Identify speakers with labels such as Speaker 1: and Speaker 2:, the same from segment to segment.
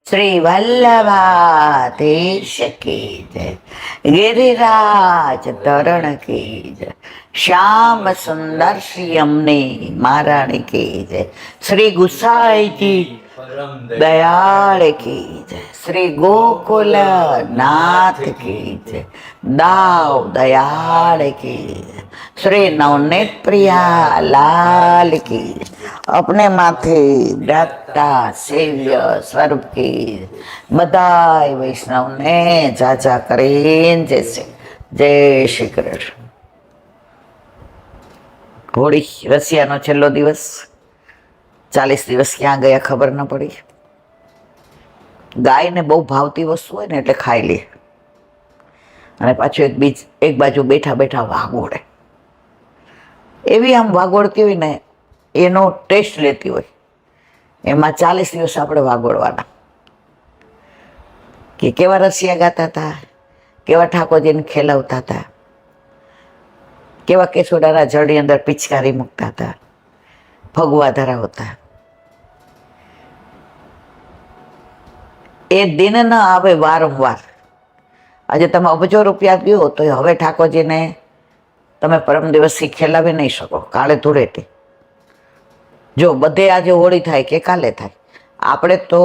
Speaker 1: શ્રી વલ્લભાધીશ કી જય, ગિરિરાજ તરણ કી જય, શ્યામ સુંદર શ્રી અમને મહારાણી કી જય, શ્રી ગુસાઈજી દયાળ કી જય, શ્રી ગોકુલ નાથ કી જય, દાવ દયાળ કી જય, શ્રી નવનેત પ્રિયા લાલ કી જય, अपने माथे डाकता सेव्य स्वरूप की बधाई वैष्णव ने जाजा करीन जैसे जय श्री कृष्ण। होળી રશિયાનો છેલ્લો દિવસ, 40 દિવસ ક્યાં ગયા ખબર ન પડી. ગાયને બહુ ભાવતી વસ્તુ હોય ને એટલે ખાઈ લે, અને પાછું એક બાજુ બેઠા બેઠા વાગોડે. એવી આમ વાગોડતી હોય ને, એનો ટેસ્ટ લેતી હોય. એમાં 40 દિવસ આપણે વાગોડવાના, કે કેવા રસિયા ગાતા હતા, કેવા ઠાકોરજીને ખેલાવતા હતા, કેવા કેસોડાના જળની અંદર પિચકારી મૂકતા હતા, ભગવા ધરાવતા. એ દિન ન આવે વારંવાર. આજે તમે અબજો રૂપિયા ગયો તો હવે ઠાકોરજીને તમે પરમ દિવસથી ખેલાવી નહીં શકો. કાળે ધૂળેટી જો બધે આજે હોળી થાય કે કાલે થાય, આપણે તો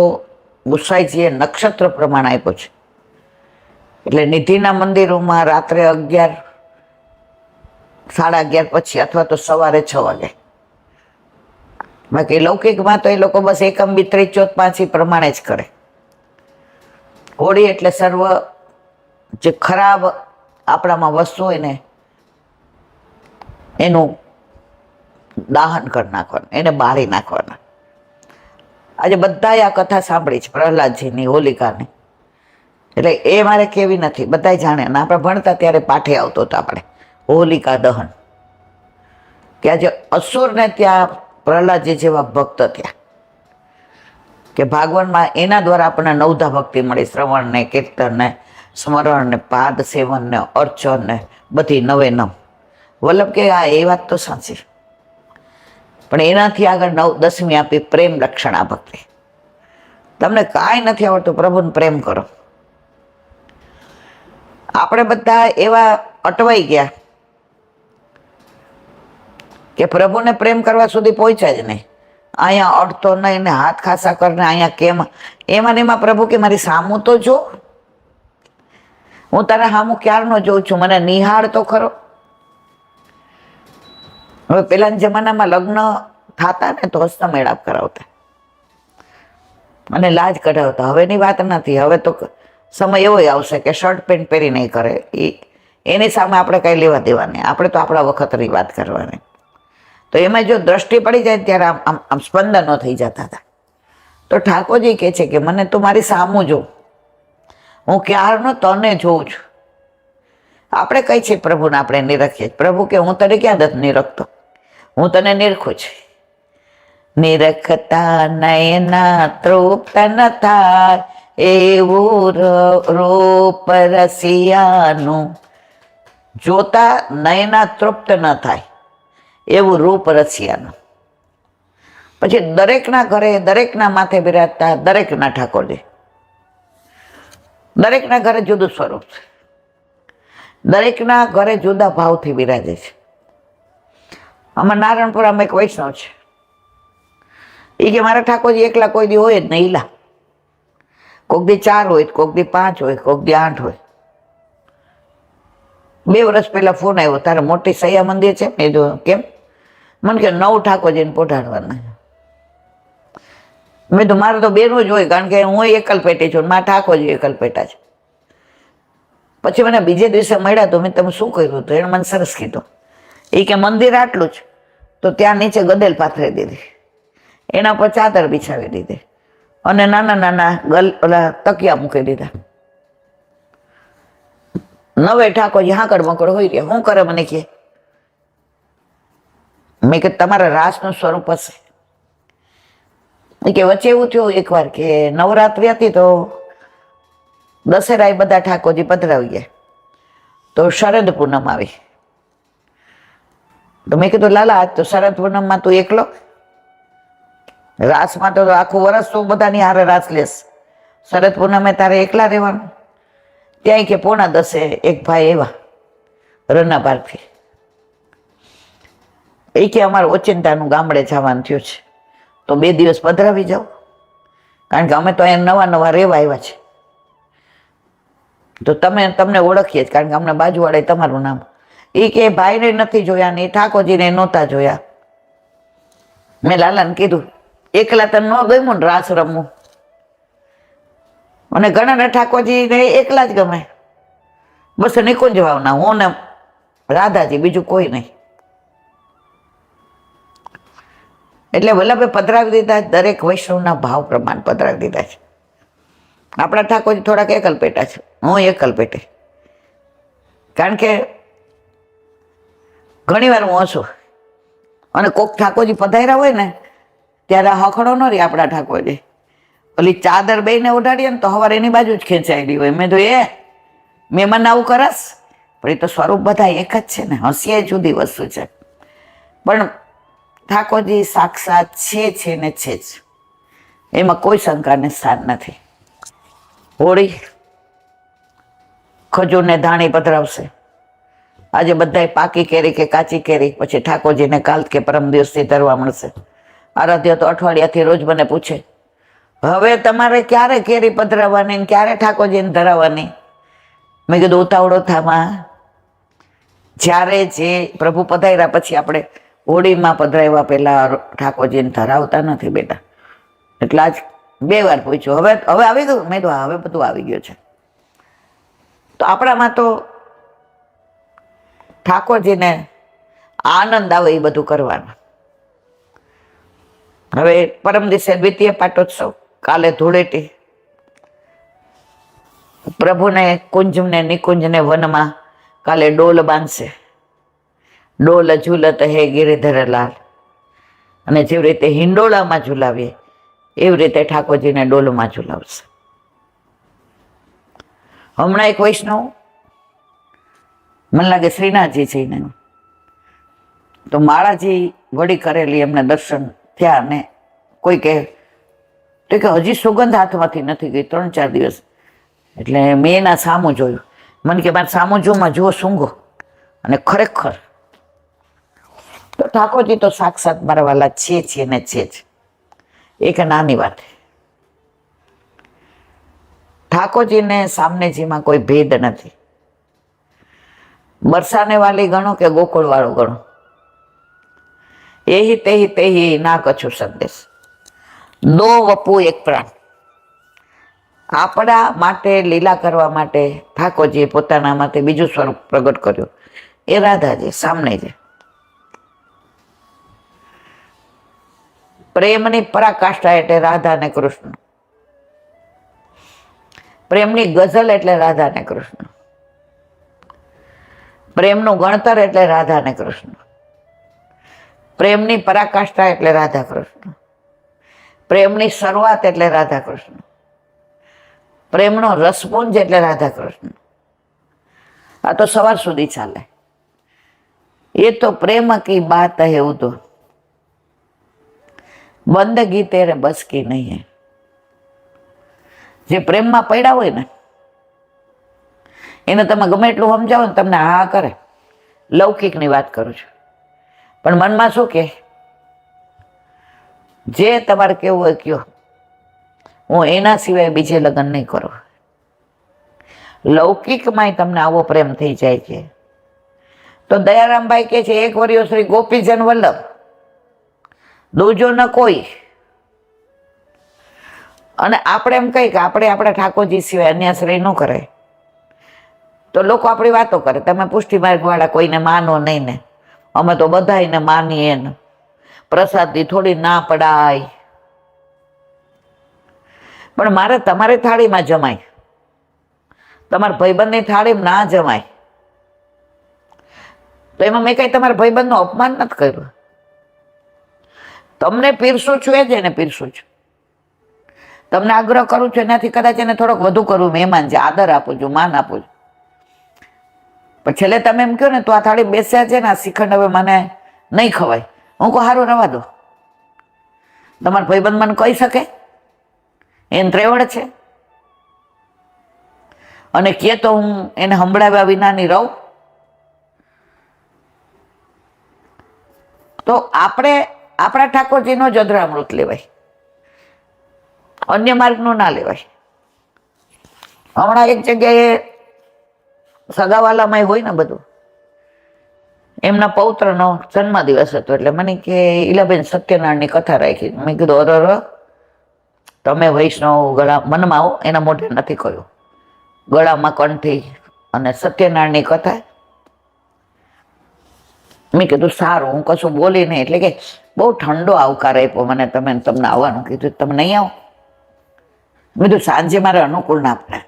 Speaker 1: ગુસાઈજીએ નક્ષત્ર પ્રમાણ આપ્યો છે. એટલે નિધિના મંદિરોમાં રાત્રે 11, 11:30 પછી અથવા તો સવારે 6 વાગે. બાકી લૌકિકમાં તો એ લોકો બસ એકમ બિત્રી ચોથ પાંચી પ્રમાણે જ કરે. હોળી એટલે સર્વ જે ખરાબ આપણામાં વસ્તુ હોય ને એનું દાહન કરી નાખવાનું, એને બાળી નાખવાના. આજે બધાએ આ કથા સાંભળી છે, પ્રહલાદજીની, હોલિકાની. એટલે એ મારે કેવી નથી, બધા જાણે. અને આપણે ભણતા ત્યારે પાઠે આવતો હતો આપણે હોલિકા દહન, કે આજે અસુરને ત્યાં પ્રહલાદજી જેવા ભક્ત થયા, કે ભાગવનમાં એના દ્વારા આપણને નવધા ભક્તિ મળી. શ્રવણ ને, કીર્તન ને, સ્મરણ ને, પાદ સેવન ને, અર્ચન ને, બધી 9 વલ્લભ કે આ એ વાત તો સાચી, પણ એનાથી આગળ 10મી આપી પ્રેમ લક્ષણા ભક્તિ. તમને કાંઈ નથી આવડતું, પ્રભુને પ્રેમ કરો. આપણે બધા એવા અટવાઈ ગયા કે પ્રભુને પ્રેમ કરવા સુધી પહોંચ્યા જ નહીં. અહીંયા અડતો નહીં ને હાથ ખાસા કરીને અહીંયા કેમ, એમાં ને એમાં પ્રભુ કે મારી સામું તો જો, હું તારા સામું ક્યારનો જોઉં છું, મને નિહાળ તો ખરો. હવે પેલાના જમાનામાં લગ્ન થતા ને તો હસ્તમેળાપ કરાવતા અને લાજ કઢાવતા. હવેની વાત નથી. હવે તો સમય એવો આવશે કે શર્ટ પેન્ટ પહેરી નહીં કરે, એની સામે આપણે કઈ લેવા દેવા નહીં. આપણે તો આપણા વખતની વાત કરવાની. તો એમાં જો દ્રષ્ટિ પડી જાય ત્યારે આમ સ્પંદનો થઈ જતા હતા. તો ઠાકોરજી કહે છે કે મને તું મારી સામું જો, હું ક્યારનો તને જોઉં છું. આપણે કઈ છે પ્રભુને આપણે નિરખીએ. પ્રભુ કે હું તને ક્યાં દત નિરખતો, હું તને નિરખું છું. નિરખતા નયના તૃપ્ત ન થાય, એવું રૂપ રસિયાનું. જોતા નયના તૃપ્ત ન થાય એવું રૂપ રસિયાનું. પછી દરેકના ઘરે, દરેકના માથે બિરાજતા દરેકના ઠાકોરજી. દરેકના ઘરે જુદું સ્વરૂપ છે, દરેકના ઘરે જુદા ભાવથી બિરાજે છે. આમાં નારાયણપુરામાં એક વૈષ્ણવ છે, એ કે મારા ઠાકોરજી એકલા કોઈ દી હોય જ નહીં. ઈલા કોક દી 4 હોય, કોક દી 5 હોય, કોક દી 8 હોય. 2 વર્ષ પહેલા ફોન આવ્યો, તારે મોટી સૈયા મંદિર છે? મેં કીધું કેમ? મને કે 9 ઠાકોરજીને પોઢાડવાના. મેં કીધું મારે તો બેનું જ હોય, કારણ કે હું એકલ પેટી છું, મારા ઠાકોરજી એકલ પેટા છે. પછી મને બીજે દિવસે મળ્યા તો મેં તમે શું કર્યું? તો એને મને સરસ કીધું. એ કે મંદિર આટલું જ, તો ત્યાં નીચે ગદેલ પાથરી દીધી, એના પર ચાદર બિછાવી દીધી, અને નાના નાના ઓલા તકિયા મૂકી દીધા. 9 ઠાકોરજી હાકડ મકડ હોય રહ્યા. શું કરે મને કે? મેં કે તમારા રાસનું સ્વરૂપ હશે. કે વચ્ચે એવું થયું એકવાર કે નવરાત્રી હતી તો દશેરા એ બધા ઠાકોરજી પધરાવી ગયા. તો શરદ પૂનમ આવી. તો મેં કીધું લાલા આજ તો શરદ પૂનમમાં તું એકલો, રાસમાં તો આખું વર્ષ તો બધાની હારે રાસ લેસ, શરદ પૂનમે તારે એકલા રહેવાનું? ત્યાં કે 9:45 એક ભાઈ એવા રનાપારથી એ કે અમારે ઓચિંતાનું ગામડે જવાનું થયું છે, તો 2 દિવસ પધરાવી જાઓ, કારણ કે અમે તો અહીંયા નવા રહેવા આવ્યા છે, તો તમને ઓળખીએ જ, કારણ કે અમને બાજુવાળાએ તમારું નામ. એ કે ભાઈને નથી જોયા ને ઠાકોરજીને નહોતા જોયા. મેં લાલાને કીધું એકલા તને ન ગમ્યું ને રાસ રમવું? અને ઘણાને ઠાકોરજીને એકલા જ ગમે, બસ નિકુંજ ભાવના, હું ને રાધાજી, બીજું કોઈ નહીં. એટલે વલ્લભે પધરાવી દીધા, દરેક વૈષ્ણવના ભાવ પ્રમાણે પધરાવી દીધા છે. આપણા ઠાકોરજી થોડાક એકલ પેટા છે, હું એકલ પેટે, કારણ કે ઘણી વાર હું હસું અને કોક ઠાકોરજી પધાર્યા હોય ને ત્યારે હખડો ન રહી આપણા ઠાકોરજી. ઓલી ચાદર બેને ઓઢાડીએ ને તો સવારે એની બાજુ જ ખેંચાયેલી હોય. મેં તો મહેમાન આવું કરસ, પણ એ તો સ્વરૂપ બધા એક જ છે ને, હસીએ જુદી વસ્તુ છે, પણ ઠાકોરજી સાક્ષાત છે ને છે જ, એમાં કોઈ શંકાને સ્થાન નથી. હોળી ખજૂરને ધાણી પધરાવશે. આજે બધાય પાકી કેરી કે કાચી કેરી પછી ઠાકોરજીને કાલ કે પરમ દિવસથી ધરવા મળશે. આરાધ્ય તો અઠવાડિયાથી રોજ મને પૂછે, હવે તમારે ક્યારે કેરી પધરાવવાની ને ક્યારે ઠાકોરજીને ધરાવવાની? મેં કીધું ઉતાવળો થામાં, જ્યારે જે પ્રભુ પધાર્યા પછી આપણે હોળીમાં પધરાવ્યા પહેલા ઠાકોરજીને ધરાવતા નથી બેટા. એટલે આજ 2 વાર પૂછ્યું, હવે આવી ગયું? મેં કીધું હવે બધું આવી ગયું છે. તો આપણામાં તો ઠાકોરજીને આનંદ આવે એ બધું કરવાનું. હવે પરમ દિવસે દ્વિતીય પાટોત્સવ, કાલે ધૂળેટી. પ્રભુને કુંજને નિકુંજને વનમાં કાલે ડોલ બાંધશે. ડોલ ઝૂલત હે ગિરિધર લાલ. અને જેવી રીતે હિંડોળામાં ઝુલાવીએ એવી રીતે ઠાકોરજીને ડોલમાં ઝુલાવશે. હમણાં એક વૈષ્ણવ, મને લાગે શ્રીનાથજી છે ને, તો માળાજી વળી કરેલી એમને દર્શન થયા ને કોઈ કે હજી સુગંધ હાથમાંથી નથી ગઈ 3-4 દિવસ. એટલે મેં એના સામું જોયું. મને કે મારે સામું જોમાં જુઓ સૂંઘો, અને ખરેખર તો ઠાકોરજી તો સાક્ષાત મારા વાલા છે ને છે જ. એક નાની વાત, ઠાકોરજીને સામનેજીમાં કોઈ ભેદ નથી. બરસાને વાલી ગણો કે ગોકુળ વાળો ગણો, એહી તેહી ના કછું સંદેશ, 2 વપુ 1 પ્રાણ. આપણા માટે લીલા કરવા માટે ઠાકોરજીએ પોતાના માટે બીજું સ્વરૂપ પ્રગટ કર્યું, એ રાધાજી સામને છે. પ્રેમની પરાકાષ્ઠા એટલે રાધા અને કૃષ્ણ, પ્રેમની ગઝલ એટલે રાધા અને કૃષ્ણ, પ્રેમનું ગણતર એટલે રાધા અને કૃષ્ણ, પ્રેમની પરાકાષ્ઠા એટલે રાધા કૃષ્ણ, પ્રેમની શરૂઆત એટલે રાધા કૃષ્ણ, પ્રેમનો રસપુંજ એટલે રાધા કૃષ્ણ. આ તો સવાર સુધી ચાલે. એ તો પ્રેમ કી બાત હે ઉદો, બંદગી તેરે બસ કી નહીં હે. જે પ્રેમમાં પડ્યા હોય ને એને તમે ગમે એટલું સમજાવો ને તમને હા કરે. લૌકિકની વાત કરું છું, પણ મનમાં શું કે જે તમારે કેવું હોય કયો, હું એના સિવાય બીજે લગ્ન નહીં કરું. લૌકિકમાંય તમને આવો પ્રેમ થઈ જાય છે. તો દયારામભાઈ કે છે, 1 વર્યો શ્રી ગોપીજન વલ્લભ, દૂજો ન કોઈ. અને આપણે એમ કહી કે આપણે આપણા ઠાકોરજી સિવાય અન્યાશ્રય ન કરે, તો લોકો આપણી વાતો કરે, તમે પુષ્ટિ માર્ગ વાળા કોઈને માનો નહીં ને, અમે તો બધાને માનીએ ને, પ્રસાદની થોડી ના પડાય. પણ મારે તમારી થાળીમાં જમાય, તમારા ભાઈબંધની થાળીમાં ના જમાય. તો એમાં મેં કઈ તમારા ભાઈબંધનું અપમાન નથી કર્યું. તમને પીરસું છું એ જ એને પીરસું છું. તમને આગ્રહ કરું છું એનાથી કદાચ એને થોડોક વધુ કરવું, મહેમાન છે, આદર આપું છું, માન આપું છું. પણ છેલ્લે તમે એમ કહો ને તો આ થાળી બેસ્યા છે ને, આ શ્રીખંડ હવે મને નહીં ખવાય, હું કહું સારું રવા દો. તમારો ભાઈબંધ મને કહી શકે? એને ત્રેવડ છે. અને કે તો હું એને સંભળાવ્યા વિનાની રહું? તો આપણે આપણા ઠાકોરજીનો જ અધરામૃત લેવાય, અન્ય માર્ગનું ના લેવાય. હમણાં એક જગ્યાએ સગાવાલામાં હોય ને બધું, એમના પૌત્રનો જન્મદિવસ હતો એટલે મને કે ઈલાબેન સત્યનારાયણની કથા રાખી. મેં કીધું અરર, તમે વૈષ્ણવ ગળા મનમાં આવો, એના મોઢે નથી કહ્યું, ગળામાં કંઠી અને સત્યનારાયણની કથા. મેં કીધું સારું, હું કશું બોલી નહીં. એટલે કે બહુ ઠંડો આવકાર આપ્યો મને, તમને આવવાનું કીધું, તમે નહીં આવો? મેં કીધું સાંજે મારે અનુકૂળ ના પડે.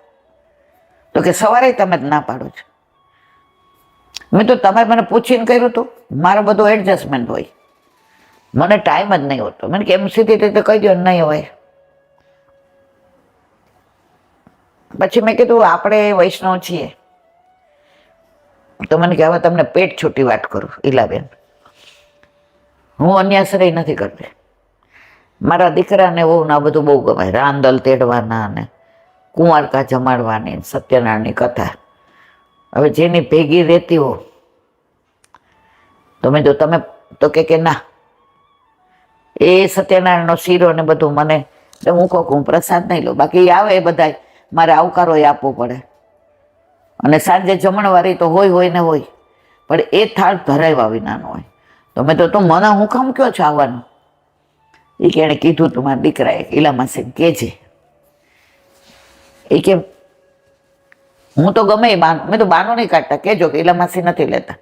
Speaker 1: તો કે સવારે તમે જ ના પાડો છો. મેં તો તમે મને પૂછીને કર્યું હતું, મારો બધું એડજસ્ટમેન્ટ હોય, મને ટાઈમ જ નહીં હોતો. મને કે એમ સીધી રીતે કહી દો નહીં હોય. પછી મેં કીધું આપણે વૈષ્ણવ છીએ. તો મને કે હવે તમને પેટ છૂટી વાત કરું ઈલાબેન, હું અન્યાશ્રય નથી કરતી. મારા દીકરાને બહુ ના બધું બહુ ગમે, રાંદલ તેડવાના ને કુંવારકા જમાડવાની, સત્યનારાયણની કથા. હવે જેની ભેગી રહેતી હો તો મેં તો તમે તો કે ના, એ સત્યનારાયણનો શીરો ને બધું મને હું કહું હું પ્રસાદ નહીં લઉં, બાકી આવે એ બધા મારે આવકારો આપવો પડે. અને સાંજે જમણવારી તો હોય ને હોય, પણ એ થાળ ધરાવ્યા વિનાનો હોય. તો મેં તો તું મને હું કામ કયો છો આવવાનું? એ કે એણે કીધું તું મારા દીકરાએ, ઈલામાસીને કહેજે. એ કે હું તો ગમે એ બાન, મેં તો બાનો નહીં કાઢતા, કહેજો કે ઈલામાસી નથી લેતા.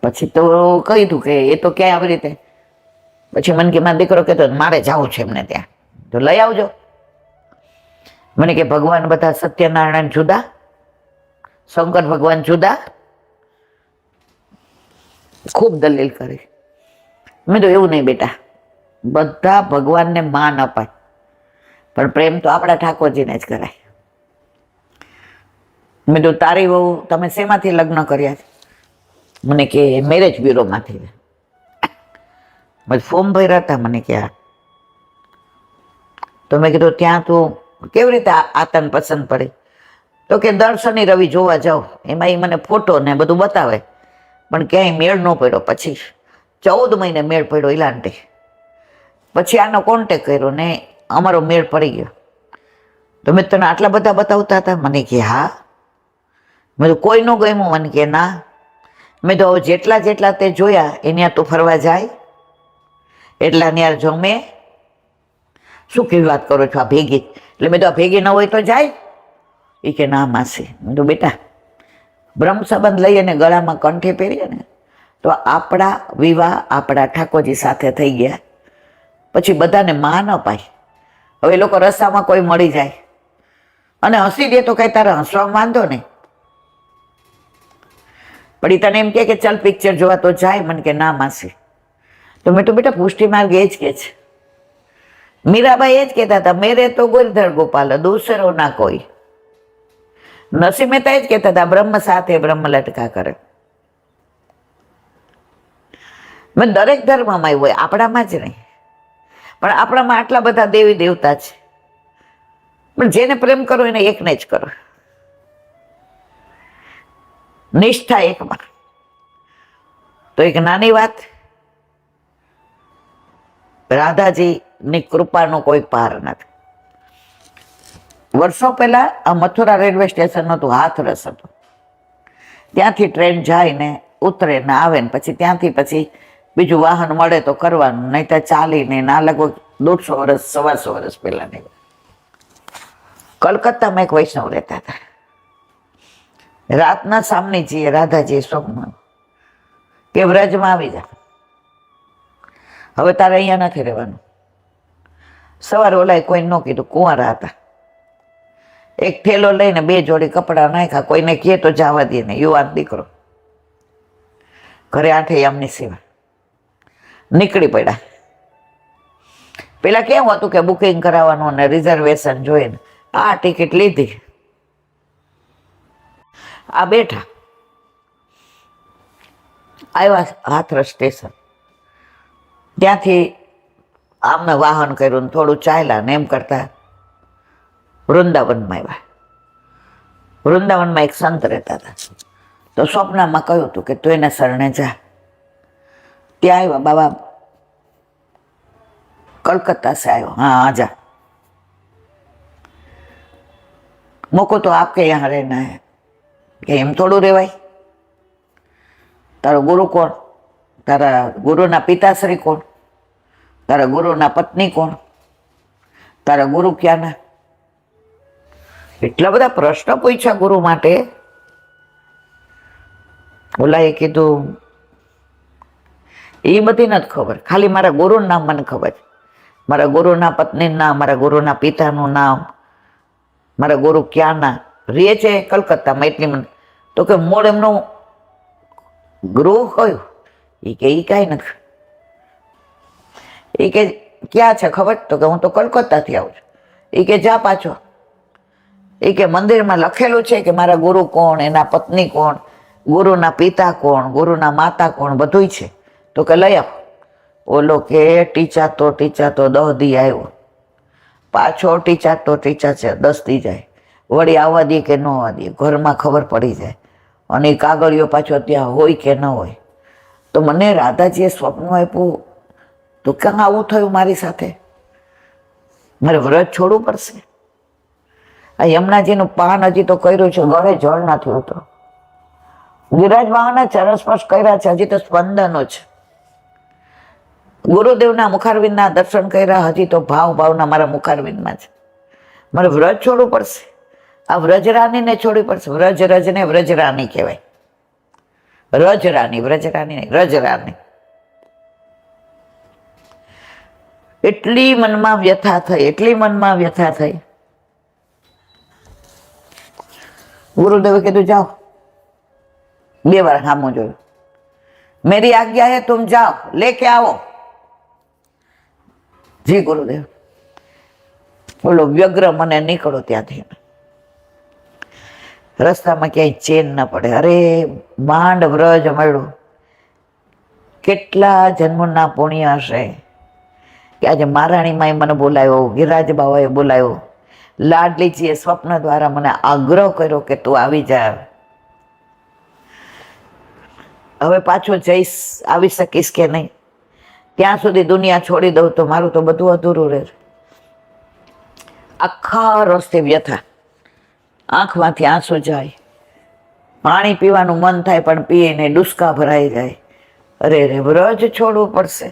Speaker 1: પછી તો કીધું કે એ તો ક્યાંય આવી રીતે. પછી મને કે મારો દીકરો કહેતો મારે જવું છે એમને ત્યાં, તો લઈ આવજો. મને કે ભગવાન બધા સત્યનારાયણ જુદા, શંકર ભગવાન જુદા. ખૂબ દલીલ કરી. મેં તો એવું નહીં બેટા, બધા ભગવાનને માન અપાય, પણ પ્રેમ તો આપણા ઠાકોરજીને જ કરાય. મેં તો તારી બહુ તમે શેમાંથી લગ્ન કર્યા? મને કે મેરેજ બ્યુરોમાંથી. મેં ફોર્મ ભર્યા હતા. મને કે તો મેં કીધું ત્યાં તું કેવી રીતે આ તને પસંદ પડી? તો કે દર શનિ રવિ જોવા જાઓ, એમાં એ મને ફોટો ને બધું બતાવે, પણ ક્યાંય મેળ ન પડ્યો. પછી 14 મહિને મેળ પડ્યો ઈલાંટી. પછી આનો કોન્ટેક કર્યો ને અમારો મેળ પડી ગયો. તો મેં તને આટલા બધા બતાવતા હતા? મને કે હા. મેં તો કોઈ ન ગમ્યું? મને કે ના. મેં તો જેટલા તે જોયા એની તું ફરવા જાય, એટલા ન્યાર જમે. શું કેવી વાત કરો છો આ ભેગી? એટલે મેં તો આ ભેગી ન હોય તો જાય. એ કે ના માસી. મેં તો બેટા બ્રહ્મ સંબંધ લઈએ ને ગળામાં કંઠે પહેરીએ ને તો આપણા વિવાહ આપણા ઠાકોરજી સાથે થઈ ગયા. પછી બધાને માન અપાય. હવે એ લોકો રસ્તામાં કોઈ મળી જાય અને હસી દે તો કઈ તારે હસવા વાંધો નહીં, પણ એ તને એમ કે ચાલ પિક્ચર જોવા તો જાય. મને કે ના માસી. તો મેં તો બેટા પુષ્ટિ માર્ગ એ જ કે છે. મીરાબાઈ એ જ કહેતા હતા, મેરે તો ગોરધર ગોપાલ દૂસરો ના કોઈ. નરસિંહ મહેતા એ જ કહેતા હતા, બ્રહ્મ સાથે બ્રહ્મ લટકા કરે. મેં દરેક ધર્મમાં એવું હોય, આપણામાં જ નહીં. પણ આપણામાં આટલા બધા દેવી દેવતા છે, પણ જેને પ્રેમ કરો એને એકને જ કરો, નિષ્ઠા એકમાં. તો એક નાની વાત, રાધાજીની કૃપાનો કોઈ પાર નથી. વર્ષો પહેલા આ મથુરા રેલવે સ્ટેશન હતું, હાથરસ હતું. ત્યાંથી ટ્રેન જાય ને ઉતરે ને આવે ને પછી ત્યાંથી પછી બીજું વાહન મળે તો કરવાનું, નહીં તો ચાલીને. ના લગભગ 150 વર્ષ 125 વર્ષ પહેલાની. કલકત્તામાં એક વૈષ્ણવ રહેતા હતા. રાતના સામનેજીએ રાધાજીએ સ્વપ્ન કે વ્રજમાં આવી જા, હવે તારે અહીંયા નથી રહેવાનું. સવારે ઓલાએ કોઈ ન કીધું, કુંવારા હતા. એક થેલો લઈને 2 જોડી કપડા નાખ્યા, કોઈને કહે તો જવા દે ને. યુવાન દીકરો, ઘરે 8 યામની સેવા. નીકળી પડ્યા. પેલા કેવું હતું કે બુકિંગ કરાવવાનું અને રિઝર્વેશન જોઈને આ ટિકિટ લીધી, આ બેઠા. આવ્યા હાથરસ સ્ટેશન, ત્યાંથી આમને વાહન કર્યું ને થોડું ચાલ્યા ને એમ કરતા વૃંદાવનમાં આવ્યા. વૃંદાવનમાં એક સંત રહેતા હતા. તો સ્વપ્નમાં કહ્યું હતું કે તું એના શરણે જા. ત્યાં આવ્યા બાબા, कलकत्ता से आयो, हाँ आजा, मोको तो आपके यहाँ रहना है. कि एम थोड़ू रेवाय, तारो गुरु कोण, तारा गुरुना पिताश्री कोण, तारा गुरुना पत्नी कोण, तारा गुरु क्या ना. એટલા બધા પ્રશ્ન પૂછ્યા ગુરુ માટે. ઓલાએ કીધું એ બધી નથી ખબર, ખાલી મારા ગુરુનું નામ મને ખબર છે, મારા ગુરુના પત્નીનું નામ, મારા ગુરુના પિતાનું નામ, મારા ગુરુ ક્યાંના રહે છે કલકત્તામાં એટલી મને. તો કે મૂળ એમનું ગૃહ કયું? એ કે એ કાંઈ નથી. એ કે ક્યાં છે ખબર? તો કે હું તો કલકત્તાથી આવું છું. એ કે જા પાછો. એ કે મંદિરમાં લખેલું છે કે મારા ગુરુ કોણ, એના પત્ની કોણ, ગુરુના પિતા કોણ, ગુરુના માતા કોણ, બધુંય છે. તો કે લઈ આવ. ઓલો કે ટીચાતો 10 દી આવ્યો, પાછો ટીચાતો છે 10 દી જાય, વળી આવવા દે કે ન આવવા દે, ઘરમાં ખબર પડી જાય, અને એ કાગળિયો પાછો ત્યાં હોય કે ન હોય. તો મને રાધાજીએ સ્વપ્ન આપ્યું, તો ક્યાં આવું થયું મારી સાથે? મારે વ્રત છોડવું પડશે. આ યમુનાજીનું પાન હજી તો કર્યું છે, ગળે જળ નથી ઉતરો. ગિરિરાજ બાવાના ચરણ સ્પર્શ કર્યા છે, હજી તો સ્પંદનો છે. ગુરુદેવના મુખારવિંદના દર્શન કર્યા, હજી તો ભાવના મારા મુખારવિંદમાં છે. મારે વ્રજ છોડવું પડશે. આ વ્રજરાનીને છોડવી પડશે. વ્રજને વ્રજરાની કહેવાય. રજરાની, વ્રજરાની નહીં, રજરાની. એટલી મનમાં વ્યથા થઈ, એટલી મનમાં વ્યથા થઈ. ગુરુદેવે કીધું જાઓ. 2 વાર સામું જોયું. મેરી આજ્ઞા હે તુમ જાઓ, લેકે આવો. જી ગુરુદેવ. બોલો વ્યગ્ર મને નીકળો ત્યાંથી. રસ્તામાં ક્યાંય ચેન ન પડે. અરે માંડ વ્રજ મળ્યું. કેટલા જન્મના પુણ્ય હશે કે આજે મહારાણીમાએ મને બોલાવ્યો, ગિરિરાજ બાવાએ બોલાવ્યો, લાડલીજીએ સ્વપ્ન દ્વારા મને આગ્રહ કર્યો કે તું આવી જા. હવે પાછો જઈશ, આવી શકીશ કે નહીં? ત્યાં સુધી દુનિયા છોડી દઉં તો મારું તો બધું અધૂરું રહે. આખા રસ્તે વ્યથા, આંખમાંથી આંસુ જાય, પાણી પીવાનું મન થાય પણ પીને ડુસકા ભરાઈ જાય. અરે રે, વ્રજ છોડવું પડશે,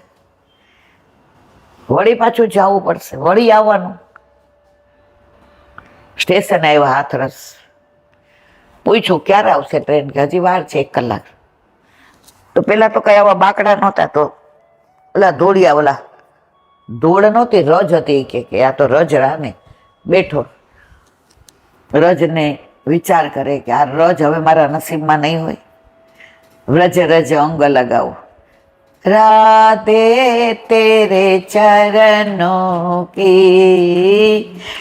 Speaker 1: વળી પાછું જવું પડશે, વળી આવવાનું. સ્ટેશન આવ્યા હાથરસ. પૂછ્યું ક્યારે આવશે ટ્રેન? કે હજી વાર છે 1 કલાક. તો પેલા તો કઈ આવા બાકડા નહોતા, તો ઓલા ધોળિયા, ઓલા ધૂળ નહોતી, રજ હતી. કે આ તો રજ રાને બેઠો. રજને વિચાર કરે કે આ રજ હવે મારા નસીબમાં નહીં હોય. વ્રજ રજ અંગ લગાવો. राधे तेरे चरणों की,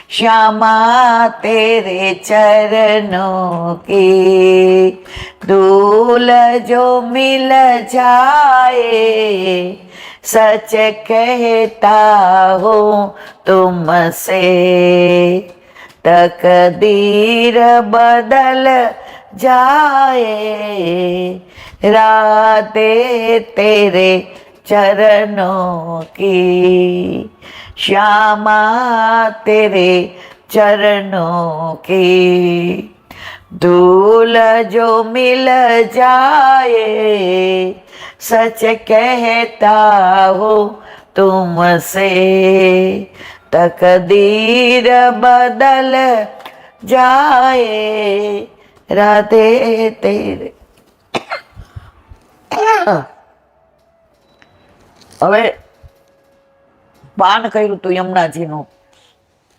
Speaker 1: श्यामा तेरे चरणों की, धूल जो मिल जाए सच कहता हूँ तुमसे, तकदीर बदल जाए, राधे तेरे चरणों की, श्यामा तेरे चरणों की, धूल जो मिल जाए सच कहता हूँ तुमसे, तकदीर बदल जाए, राधे तेरे. હવે પાન કર્યું તું યમુનાજીનું,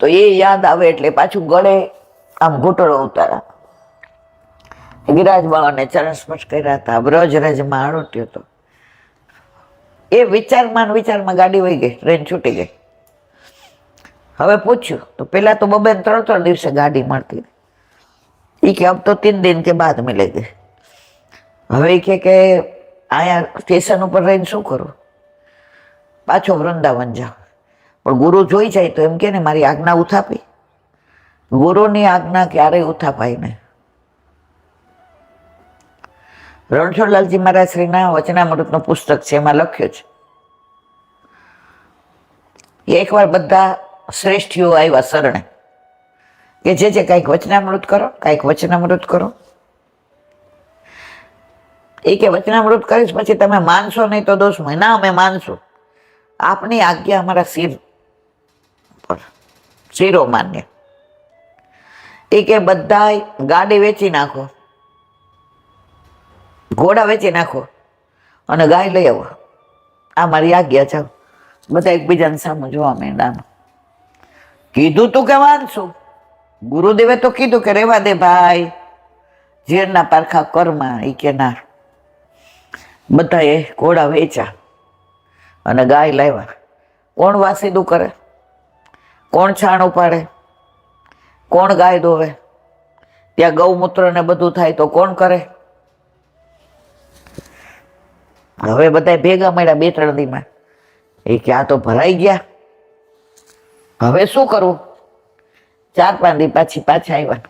Speaker 1: તો એ યાદ આવે એટલે પાછું ગળે આમ ઘૂંટડો ઉતારા. ગિરિરાજ બાવાને ચરણ સ્પર્શ કર્યા હતા, વ્રજ રજમાં આળોટ્યો હતો. એ વિચારમાં ગાડી વહી ગઈ, ટ્રેન છૂટી ગઈ. હવે પૂછ્યું તો પેલા તો 2-3 દિવસે ગાડી મળતી. એ કે અબ તો 3 दिन के बाद मिलेगी. હવે કે અહીંયા સ્ટેશન ઉપર રહીને શું કરું? પાછો વૃંદાવન જાઓ. પણ ગુરુ જોઈ જાય તો એમ કે ને મારી આજ્ઞા ઉથાપી. ગુરુની આજ્ઞા ક્યારેય ઉથાપાય નહીં. રણછોડલાલજી મહારાજ શ્રીના વચનામૃતનું પુસ્તક છે, એમાં લખ્યું છે કે એકવાર બધા શ્રેષ્ઠીઓ આવ્યા શરણે કે જે કાંઈક વચનામૃત કરો, કાંઈક વચનામૃત કરો. એ કે વચનામૃત કરીશ પછી તમે માનશો નહીં તો દોષ ના, અમે માનશું. આપની આજ્ઞા અમારા પર શિરો માન્ય. એ કે બધા ગાડી વેચી નાખો, ઘોડા વેચી નાખો અને ગાય લઈ આવો, આ મારી આજ્ઞા. જાઓ. બધા એકબીજાને સામે જોવા માંડ્યા. કીધું તું કે માનશું, ગુરુદેવે તો કીધું કે રેવા દે ભાઈ, ઝેરના પારખા કરમાં. એ કે ના. બધાએ ઘોડા વેચ્યા અને ગાય લાવ્યા. કોણ વાસીદું કરે, કોણ છાણ ઉપાડે, કોણ ગાય દોવે, ત્યાં ગૌમૂત્ર ને બધું થાય તો કોણ કરે? હવે બધા ભેગા મળ્યા 2-3 દીમાં. એ કે આ તો ભરાઈ ગયા, હવે શું કરવું? 4-5 દી પાછા આવ્યા.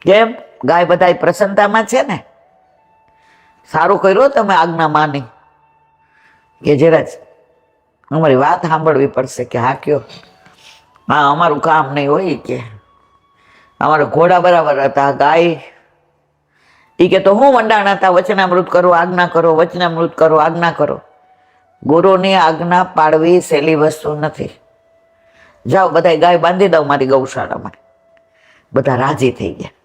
Speaker 1: કેમ? ગાય બધા પ્રસન્નતામાં છે ને, સારું કર્યું તમે આજ્ઞા માની, કે જરા અમારી વાત સાંભળવી પડશે. કે હા કયો? હા, અમારું કામ નહીં હોય કે અમારા ઘોડા બરાબર હતા, ગાય. એ કે તો હું વંડાણ હતા, વચનામૃત કરો, આજ્ઞા કરો, વચનામૃત કરો, આજ્ઞા કરો. ગુરુની આજ્ઞા પાડવી સહેલી વસ્તુ નથી. જાઓ બધા ગાય બાંધી દઉં મારી ગૌશાળામાં. બધા રાજી થઈ ગયા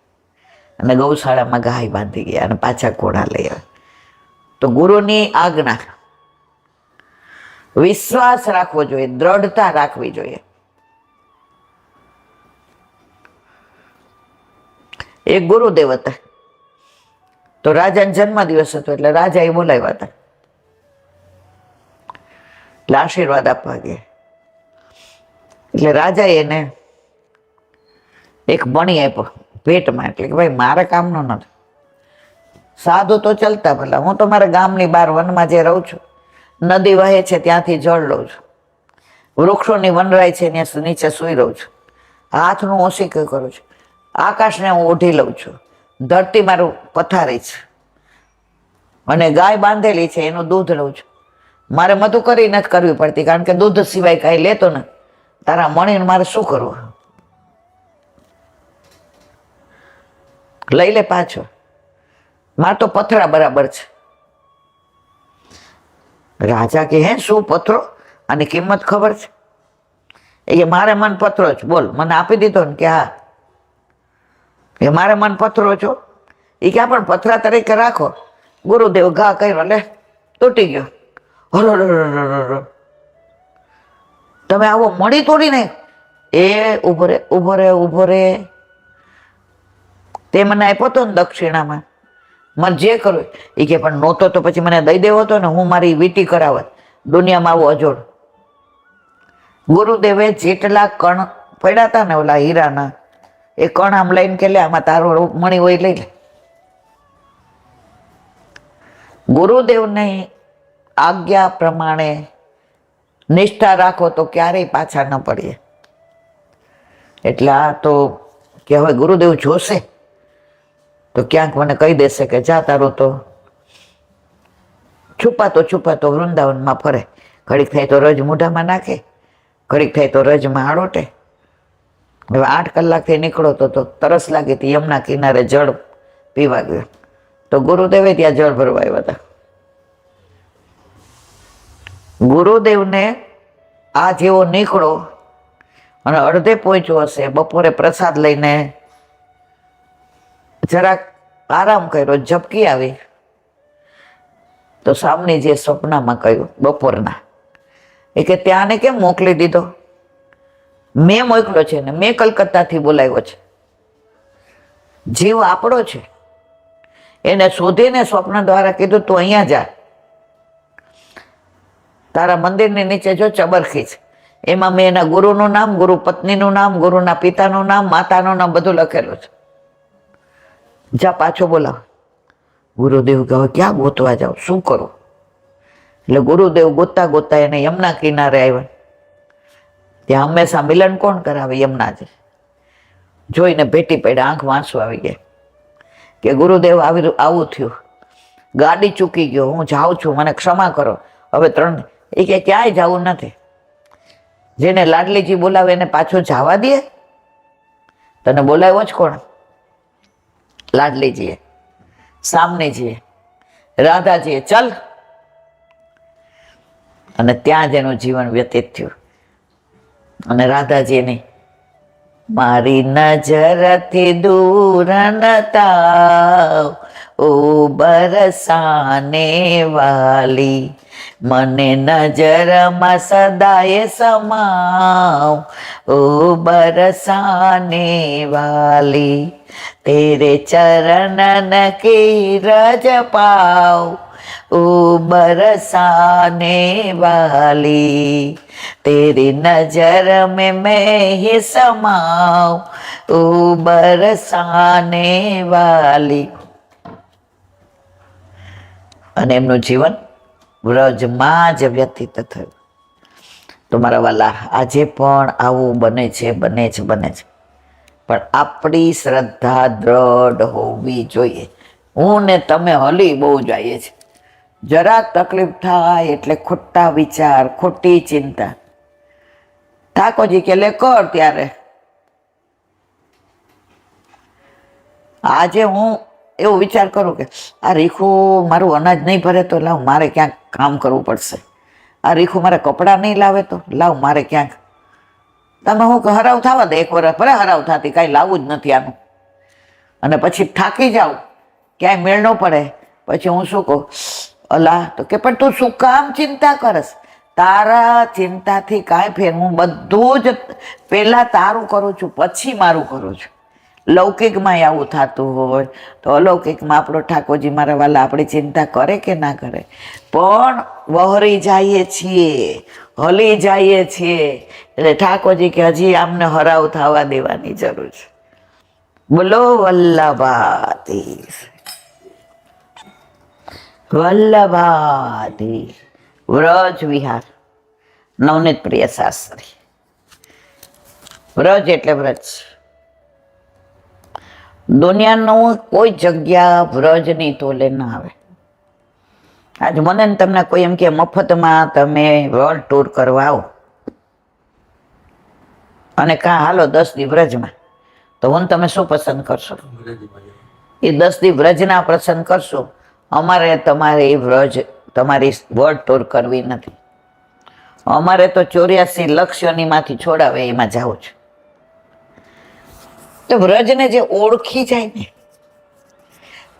Speaker 1: અને ગૌશાળામાં ગાય બાંધી ગયા અને પાછા ઘોડા લઈ આવ્યા. તો ગુરુની આજ્ઞા, વિશ્વાસ રાખવો જોઈએ, દ્રઢતા રાખવી જોઈએ. એક ગુરુદેવ હતા, તો રાજાનો જન્મદિવસ હતો એટલે રાજા એ બોલાવ્યા હતા, એટલે આશીર્વાદ આપવા ગયા. એટલે રાજાએ એને એક મણી આપ્યો ભેટમાં. એટલે કે ભાઈ મારા કામનો નથી, સાધુ તો ચાલતા ભલા, હું તો મારા ગામની બહાર વનમાં જે રહું છું, નદી વહે છે ત્યાંથી જળ લઉં છું, વૃક્ષોની વનરાય છે ત્યાં નીચે સૂઈ રહું છું, હાથનું ઓશિકું કરું છું, આકાશને હું ઓઢી લઉં છું, ધરતી મારું પથારી છે અને ગાય બાંધેલી છે એનું દૂધ લઉં છું. મારે મધુકરી નથી કરવી પડતી, કારણ કે દૂધ સિવાય કાંઈ લેતો ને. તારા મણીને મારે શું કરવું? લઈ લે પાછો, મારે તો પથરા બરાબર છે. રાજા કે હે શું પથરો? આની કિંમત ખબર છે? એ મારે મન પથરો છે. બોલ, મને આપી દીધો ને? કે હા. એ મારે મન પથરો છો. એ કે પણ પથરા તરીકે રાખો. ગુરુદેવ ઘા કર્યો, લે તૂટી ગયો. તમે આવો મણી તોડી નહીં. એ ઉભો રે. તે મને આપ્યો હતો ને દક્ષિણામાં, મને જે કરવું. એ કે પણ નહોતો તો પછી મને દઈ દેવો હતો ને, હું મારી વીટી કરાવત, દુનિયામાં આવો અજોડ. ગુરુદેવે જેટલા કણ પડ્યા હતા ને ઓલા હીરાના, એ કણ આમ લઈને કે લે આમાં તારો મણી હોય લઈ લે. ગુરુદેવની આજ્ઞા પ્રમાણે નિષ્ઠા રાખો તો ક્યારેય પાછા ન પડીએ. એટલે આ તો કે હવે ગુરુદેવ જોશે તો ક્યાંક મને કહી દેશે કે જા તારું તો છુપાતો વૃંદાવનમાં ફરે. ઘડીક થાય તો રજ મોઢામાં નાખે, ઘડીક થાય તો રજમાં આડોટે. હવે 8 કલાકથી નીકળો તો તરસ લાગી હતી, યમુના કિનારે જળ પીવા ગયો. તો ગુરુદેવે ત્યાં જળ ભરવા આવ્યા હતા. ગુરુદેવને આ જેવો નીકળો અને અડધે પહોંચ્યો હશે, બપોરે પ્રસાદ લઈને જરાક આરામ કર્યો, ઝપકી આવી તો સામની જે સપનામાં કહ્યું બપોરના, એ કે ત્યાંને કેમ મોકલી દીધો? મેં મોકલ્યો છે ને, મેં કલકત્તાથી બોલાવ્યો છે. જીવ આપણો છે, એને શોધીને સ્વપ્ન દ્વારા કીધું તું અહીંયા જા, તારા મંદિરની નીચે જો ચબરખી છે, એમાં મેં એના ગુરુનું નામ, ગુરુ પત્નીનું નામ, ગુરુના પિતાનું નામ, માતાનું નામ બધું લખેલું છે. જા પાછો બોલાવ. ગુરુદેવ કહે ક્યાં ગોતવા જાવ, શું કરું? એટલે ગુરુદેવ ગોતતા એને યમુના કિનારે આવ્યા. ત્યાં હંમેશા મિલન કોણ કરાવે? યમુનાજી. જોઈને ભેટી પડ્યા, આંખમાં આંસુ આવી ગયા. કે ગુરુદેવ આવું થયું, ગાડી ચૂકી ગયો, હું જાઉં છું, મને ક્ષમા કરો. હવે 3 એ કે ક્યાંય જવું નથી. જેને લાડલીજી બોલાવે એને પાછો જવા દે? તને બોલાવ્યો જ કોણ? લાડલીજીએ, સામનેજીએ, રાધાજીએ, ચલ. અને ત્યાં જ એનું જીવન વ્યતીત થયું. અને રાધાજીની મારી નજરથી દૂર નતા ઓ બરસાને વાલી, મને નજરમાં સદાય સમાવ ઓ બરસાને વાલી, તેરે ચરણન की रज पाओ ओ बरसाने वाली, तेरी नजर में मैं ही समाऊं ओ बरसाने वाली. અને એમનું જીવન વ્રજમાં જ વ્યતીત થયું. તો મારા વાલા, આજે પણ આવું બને છે. પણ આપણી શ્રદ્ધા દ્રઢ હોવી જોઈએ. હું ને તમે હલી બહુ જઈએ છે. જરાક તકલીફ થાય એટલે ખોટા વિચાર, ખોટી ચિંતા. ઠાકોરજી કે લે કર. ત્યારે આજે હું એવો વિચાર કરું કે આ રીખું મારું અનાજ નહીં ભરે તો લાવ મારે ક્યાંક કામ કરવું પડશે. આ રીખું મારા કપડાં નહીં લાવે તો લાવ મારે ક્યાંક. તમે હું હરાવ થવા દે, 1 વર્ષ ભલે હરાવ થતી, કાંઈ લાવવું જ નથી આનું. અને પછી થાકી જાઉં, ક્યાંય મેળ ન પડે, પછી હું શું કહું, અલા તો કે પણ તું શું કામ ચિંતા કરસ? તારા ચિંતાથી કાંઈ ફેર, હું બધું જ પહેલાં તારું કરું છું, પછી મારું કરું છું. લૌકિકમાં આવું થતું હોય તો અલૌકિકમાં આપણો ઠાકોરજી મારા વાલા આપણી ચિંતા કરે કે ના કરે? પણ વહરી જઈએ છીએ, હલી જઈએ છીએ, એટલે ઠાકોરજી કે હજી આમને હરાવ થવા દેવાની જરૂર છે. બોલો વલ્લભાધીશ, વલ્લભાધીશ. વ્રજ વિહાર, નવનીત પ્રિય શાસ્ત્રી. વ્રજ એટલે વ્રજ. દુનિયાનું કોઈ જગ્યા વ્રજની તોલે ના આવે. આજ મને ને તમને કોઈ એમ કે મફતમાં તમે વર્લ્ડ ટૂર કરવા આવો અને હાલો 10 દી વ્રજમાં, તો હું તમે શું પસંદ કરશો? એ 10 દી વ્રજના પસંદ કરશો. અમારે તમારે એ વ્રજ, તમારી વર્લ્ડ ટૂર કરવી નથી. અમારે તો 84 લક્ષણીમાંથી છોડાવે એમાં જાઉં છું. તો વ્રજને જે ઓળખી જાય ને,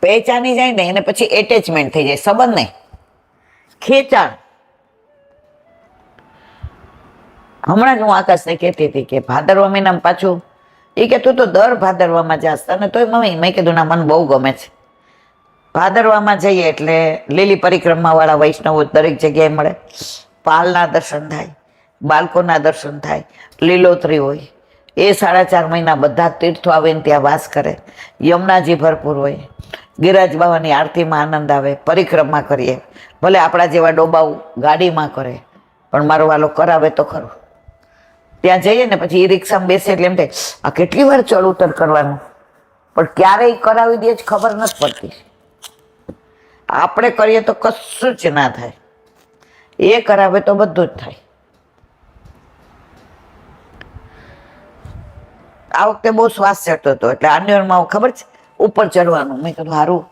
Speaker 1: પહેચાની જાય ને, એને પછી એટેચમેન્ટ થઈ જાય, સંબંધ નહીં, ખેંચાણ. હમણાં જ હું આકાશને કહેતી હતી કે ભાદરવા મહિનામાં પાછું, એ કે તું તો દર ભાદરવામાં જાસ, તને તોય મમ્મી, મેં કીધું ના, મને બહુ ગમે છે. ભાદરવામાં જઈએ એટલે લીલી પરિક્રમા વાળા વૈષ્ણવો દરેક જગ્યાએ મળે, પાલના દર્શન થાય, બાળકોના દર્શન થાય, લીલોતરી હોય. એ 4.5 મહિના બધા તીર્થો આવીને ત્યાં વાસ કરે. યમુનાજી ભરપૂર હોય, ગિરિરાજ બાવાની આરતીમાં આનંદ આવે, પરિક્રમા કરીએ. ભલે આપણા જેવા ડોબાઓ ગાડીમાં કરે, પણ મારો વાલો કરાવે તો ખરો. ત્યાં જઈએ ને પછી એ રિક્ષામાં બેસે એટલે એમ થાય આ કેટલી વાર ચડ ઉતર કરવાનું, પણ ક્યારેય કરાવી દે જ ખબર નથી પડતી. આપણે કરીએ તો કશું જ ના થાય, એ કરાવે તો બધું જ થાય. આ વખતે બહુ શ્વાસ ચડતો હતો એટલે આન્યોરમાં ખબર છે ઉપર ચડવાનું. મેં કીધું સારું.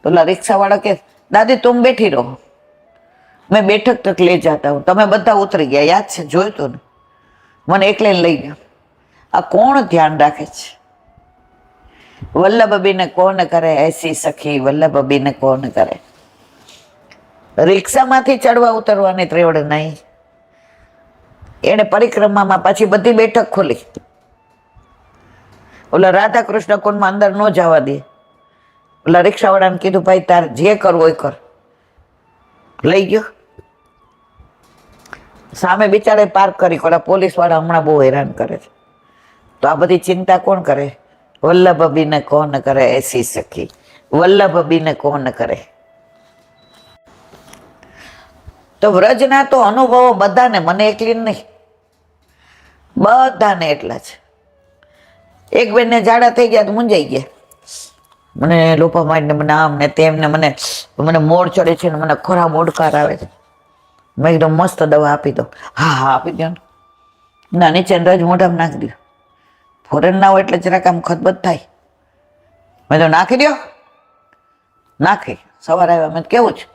Speaker 1: તો રિક્ષાવાળા કે દાદી તું બેઠી રહો, મેં બેઠક તક લઈ જતા હું, તમે બધા ઉતરી ગયા, યાદ છે? જોયું તો ને, મને એકલે લઈ ગયો. આ કોણ ધ્યાન રાખે છે? વલ્લભબીને કોણ કરે એસી સખી, વલ્લભબીને કોણ કરે? રિક્ષામાંથી ચડવા ઉતરવાની ત્રેવડ નહીં. એને પરિક્રમામાં પાછી બધી બેઠક ખોલી. ઓલા રાધા કૃષ્ણ કુંડમાં અંદર ન જવા દે. ઓલા રિક્ષાવાળાને કીધું ભાઈ તારે જે કરવું હોય કર. લઈ ગયો. સામે બિચારે પાર્ક કરી. ઓલા પોલીસ વાળા હમણાં બહુ હેરાન કરે છે. તો આ બધી ચિંતા કોણ કરે? વલ્લભબીને કોણ કરે એસી સખી, વલ્લભબીને કોણ કરે? તો વ્રજના તો અનુભવો બધાને, મને એકલી નહીં, બધાને એટલા છે. એક બેનને ઝાડા થઈ ગયા તો મૂંઝાઈ ગયા, મને લોપા મારીને મને આમ ને તેમ ને મને મોડ ચડે છે ને મને ખરાબ ઓડકાર આવે છે. મેં એકદમ મસ્ત દવા આપી દો. હા હા આપી દો ને. ના નીચે રજ મોઢામાં નાખી દો. ફોરેન ના હોય એટલે જરાક આમ ખતબત થાય. મેં તો નાખી દો. નાખી સવારે આવ્યા મેં કેવું છે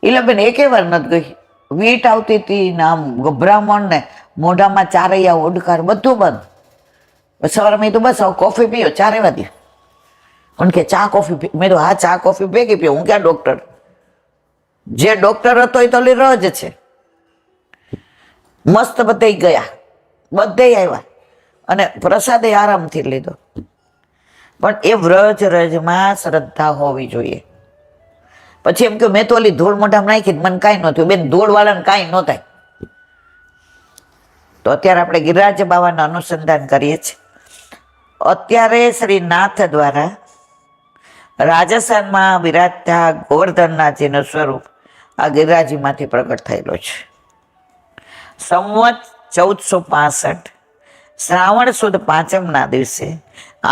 Speaker 1: ઇલાબેન એકે વાર નથી ગઈ. વીટ આવતી હતી ને આમ ગભરામણ ને મોઢામાં ચારૈયા ઓડકાર બધું બંધ. સવારે મેં તો બસ કોફી પીઓ 4 વાગે. પણ કે ચા કોફી મેં તો હા ચા કોફી ભેગી પીઓ. હું ક્યાં ડોક્ટર? જે ડોક્ટર હતો એ તો રજ છે. મસ્ત બધે ગયા, બધે આવ્યા અને પ્રસાદે આરામથી લીધો. પણ એ વ્રજ રજમાં શ્રદ્ધા હોવી જોઈએ. પછી એમ કે મેં તો ઓલી ધૂળ મોઢામાં નાખી મને કાંઈ ન થયું. બેન ધૂળ વાળાને કાંઈ ન થાય. તો અત્યારે આપણે ગિરિરાજ બાબાના અનુસંધાન કરીએ છીએ. અત્યારે શ્રી નાથ દ્વારા રાજસ્થાનમાં વિરાજતા ગોવર્ધનનાથજીનું સ્વરૂપ આ ગિરિરાજીમાંથી પ્રગટ થયેલો છે. સંવત 1465 શ્રાવણ સુદ 5મના દિવસે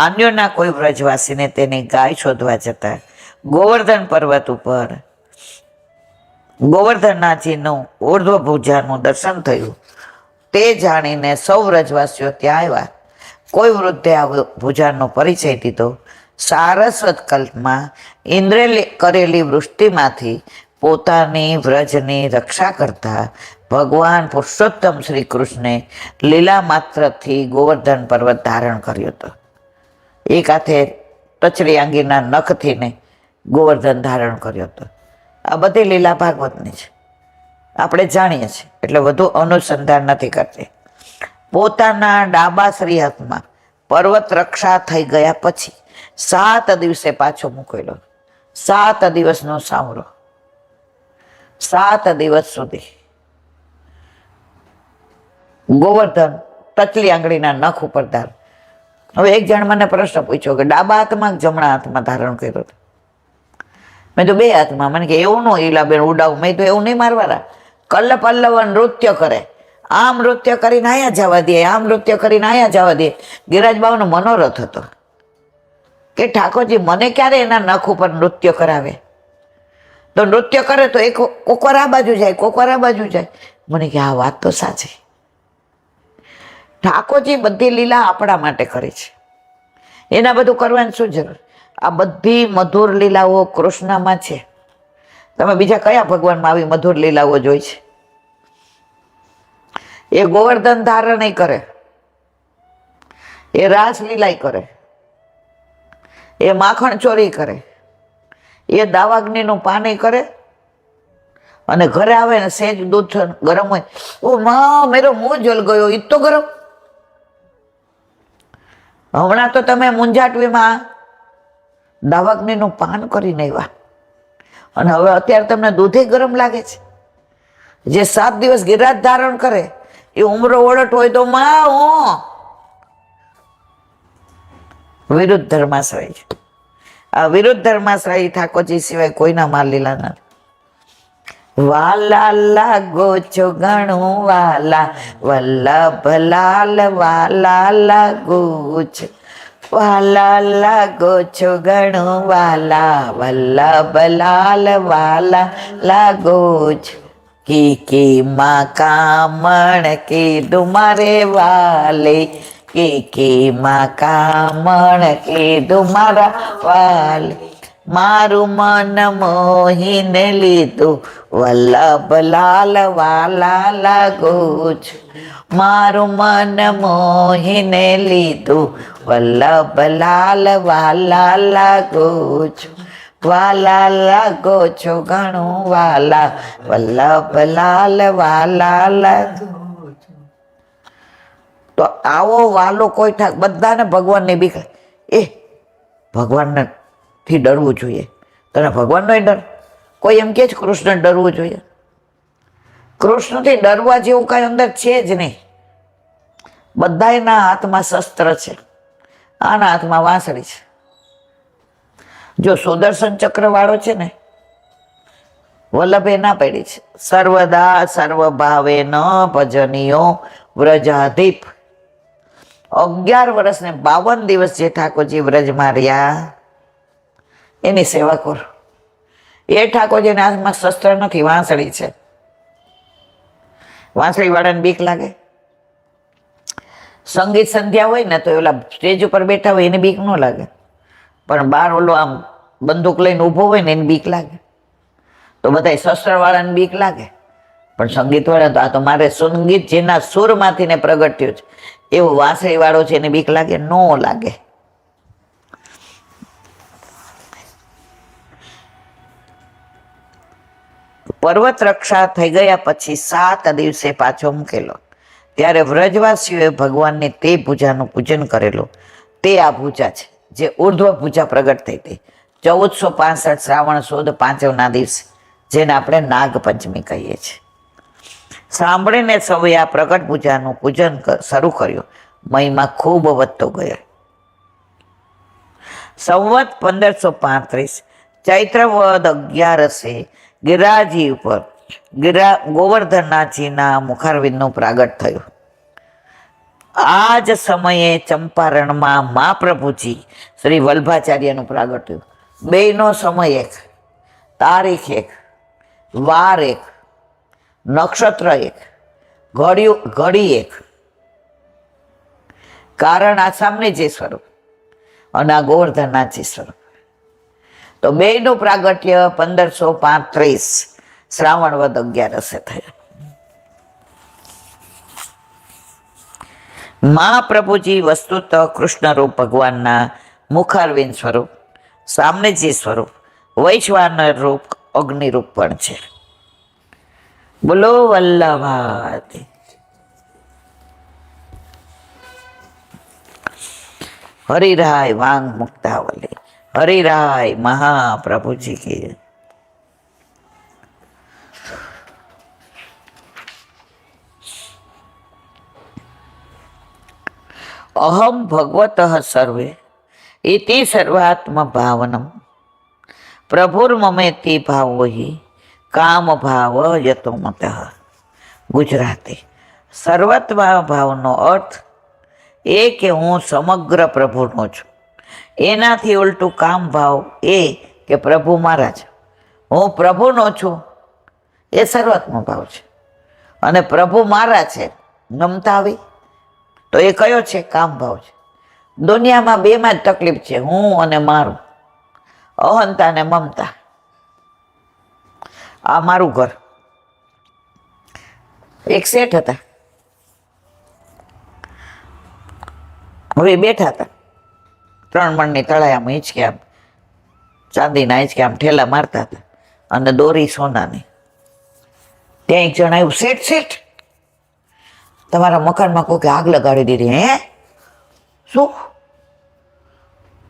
Speaker 1: આન્યોના કોઈ વ્રજવાસીને તેની ગાય શોધવા જતા ગોવર્ધન પર્વત ઉપર ગોવર્ધનનાથજીનું ઉર્ધ્વ ભુજાનું દર્શન થયું. તે જાણીને સૌ વ્રજવાસીઓ ત્યાં આવ્યા. કોઈ વૃદ્ધે આ ભુજાનો પરિચય દીધો. સારસ્વત કલ્પમાં ઇન્દ્રે કરેલી વૃષ્ટિમાંથી પોતાની વ્રજની રક્ષા કરતા ભગવાન પુરુષોત્તમ શ્રી કૃષ્ણે લીલા માત્રથી ગોવર્ધન પર્વત ધારણ કર્યો હતો. એક હાથે ટચરી આંગીના નખથી ને ગોવર્ધન ધારણ કર્યો હતો. આ બધી લીલા ભાગવતની છે, આપણે જાણીએ છીએ એટલે વધુ અનુસંધાન નથી કરતી. પોતાના ડાબા શ્રી હાથમાં પર્વત રક્ષા થઈ ગયા પછી 7 દિવસે પાછો મૂકેલો. 7 દિવસનો સામરો, 7 દિવસ સુધી ગોવર્ધન ટચલી આંગળીના નખ ઉપર ધારણ. હવે એક જણ મને પ્રશ્ન પૂછ્યો કે ડાબા હાથમાં જમણા હાથમાં ધારણ કર્યો હતો. મેં તો 2 હાથમાં. મને કે એવું નો ઈલાબેન ઉડાવું. મેં તો એવું નહીં મારવાના. કલ્લ પલ્લવ નૃત્ય કરે, આમ નૃત્ય કરીને આયા જવા દે, આમ નૃત્ય કરીને આયા જવા દે. ગિરિરાજ બાબાનો મનોરથ હતો કે ઠાકોરજી મને ક્યારે એના નખ ઉપર નૃત્ય કરાવે. તો નૃત્ય કરે તો એક કોકવાર આ બાજુ જાય, કોકવાર આ બાજુ જાય. મને કે આ વાત તો સાચી. ઠાકોરજી બધી લીલા આપણા માટે કરે છે. એના બધું કરવાની શું જરૂર? આ બધી મધુર લીલાઓ કૃષ્ણમાં છે. તમે બીજા કયા ભગવાનમાં આવી મધુર લીલાઓ જોઈ છે? એ ગોવર્ધન ધારણ કરે, એ રાસલીલા કરે, એ માખણ ચોરી કરે, એ દાવાગ્નિનું પાન કરે, અને ઘરે આવે ને સેજ દૂધ ગરમ હોય, ઓ માં મેરો મુંહ જલ ગયો, ઈ તો ગરમ. હમણાં તો તમે મુંજાટવીમાં દાવાગ્નિનું પાન કરીને આવ્યા અને હવે અત્યારે તમને દૂધે ગરમ લાગે છે. જે 7 દિવસ ગિરિરાજ ધારણ કરે એ ઉમરો ઓળટ હોય તો માં વિરુદ્ધ ધર્માશ્રય છે. આ વિરુદ્ધ ધર્માશ્રય ઠાકોરજી સિવાય કોઈના માલ લીલા નથી. વાલા લાગો છો ઘણું વાલા, વલ્લભ લાલ વાલા લાગો છો. વાલા લાગો છો ઘણું વાલા, વલ્લભ લાલ વાલા લાગો છો. કી માં કામણ કીધું મારે વાલે, કી માં કામણ કીધું મારા વાલે. મારું મન મોહીને લીધું, વલ્લભ લાલ વાલા લાગો છો. મારું મન મોહીને લીધું, વલ્લભ લાલ વાલા લાગો છો. વાલા લાગો છો ઘણું વાલા, વલ્લભ લાલ વાલા લાગો છો. તો આવો વાલો કોઈ ઠાક બધાને ભગવાનની બીક. ભગવાનને થી ડરવું જોઈએ. તને ભગવાનનો ડર? કોઈ એમ કે કૃષ્ણ ડરવું જોઈએ? કૃષ્ણથી ડરવા જેવું કઈ અંદર છે જ નહીં. બધાના હાથમાં શસ્ત્ર છે, આના હાથમાં વાંસળી છે. જો સુદર્શન ચક્ર વાળો છે ને, વલ્લભે ના પાડી છે, સર્વદા સર્વભાવે ન ભજનીયો વ્રજાધીપ. 11 વર્ષ ને 52 દિવસ જે ઠાકોરજી વ્રજમાં રહ્યા એની સેવા કરો. એ ઠાકોરજીના હાથમાં શસ્ત્ર નથી, વાંસળી છે. વાંસળી વાળાને બીક લાગે. સંગીત સંધ્યા હોય ને તો ઓલા સ્ટેજ ઉપર બેઠા હોય એને બીક ન લાગે, પણ બહાર ઓલો આમ બંદૂક લઈને ઊભો હોય ને એને બીક લાગે. તો બધા શસ્ત્ર વાળાને બીક લાગે, પણ સંગીત વાળા તો આ તો મારે સંગીત જેના સુરમાંથી ને પ્રગટ્યું છે એવું વાંસળી વાળો છે એને બીક લાગે? ન લાગે. પર્વત રક્ષા થઈ ગયા પછી 7 દિવસે પાછો મૂકેલો. ત્યારે વ્રજવાસીઓએ ભગવાનની તે પૂજાનું પૂજન કરેલું. તે આ પૂજા છે જે ઉર્ધ્વ પૂજા પ્રગટ થઈ હતી 1465 શ્રાવણ સુદ 5મના દિવસે, જેને આપણે નાગપંચમી કહીએ છીએ. સાંભળીને સૌએ આ પ્રગટ પૂજાનું પૂજન શરૂ કર્યું. મહિમા ખૂબ વધતો ગયો. સંવત 1535 ચૈત્ર વદ 11 ગિરિરાજી ઉપર ગોવર્ધનનાથજીના મુખારવિંદનું પ્રાગટ થયું. આ જ સમયે ચંપારણમાં મહાપ્રભુજી શ્રી વલ્ભાચાર્યનું પ્રાગટ થયું. બેયનો સમય એક, તારીખ એક, વાર એક, નક્ષત્ર એક, ઘડી એક. કારણ આ સામનેજી સ્વરૂપ અને આ ગોવર્ધનનાથજી સ્વરૂપ. તો બેયનું પ્રાગટ્ય 1535 શ્રાવણ વદ 11 થયા. મહાપ્રભુજી વસ્તુત કૃષ્ણ રૂપ ભગવાનના મુખારવિંદ સ્વરૂપ, સામનેજી સ્વરૂપ, વૈશ્વાનર રૂપ, અગ્નિ રૂપ પણ છે. બોલો વલ્લભાથી. હરિરાય વાંગ મુક્તાવલી, હરિરાય મહાપ્રભુજી કી. અહમ ભગવત સર્વે ઇતિ સર્વાત્મ ભાવનમ પ્રભુર્મમેતિ ભાવો હિ કામ ભાવ યતો મત. ગુજરાતી. સર્વત્વ ભાવનો અર્થ એ કે હું સમગ્ર પ્રભુનો છું. એનાથી ઉલટું કામ ભાવ એ કે પ્રભુ મારા છે. હું પ્રભુનો છું એ સર્વાત્મ ભાવ છે, અને પ્રભુ મારા છે નમતા આવી તો એ કયો છે? કામ ભાવ છે. દુનિયામાં બેમાં જ તકલીફ છે, હું અને મારું, અહંતા અને મમતા. આ મારું ઘર. એક શેઠ હતા, હવે બેઠા હતા 3 મણની તળાયામાં હિંચકે આમ ચાંદીના હિંચકે આમ ઠેલા મારતા હતા અને દોરી સોનાની. ત્યાં એક જણ આવ્યું, શેઠ શેઠ તમારા મકાનમાં કોઈક આગ લગાડી દીધી. હે? શું?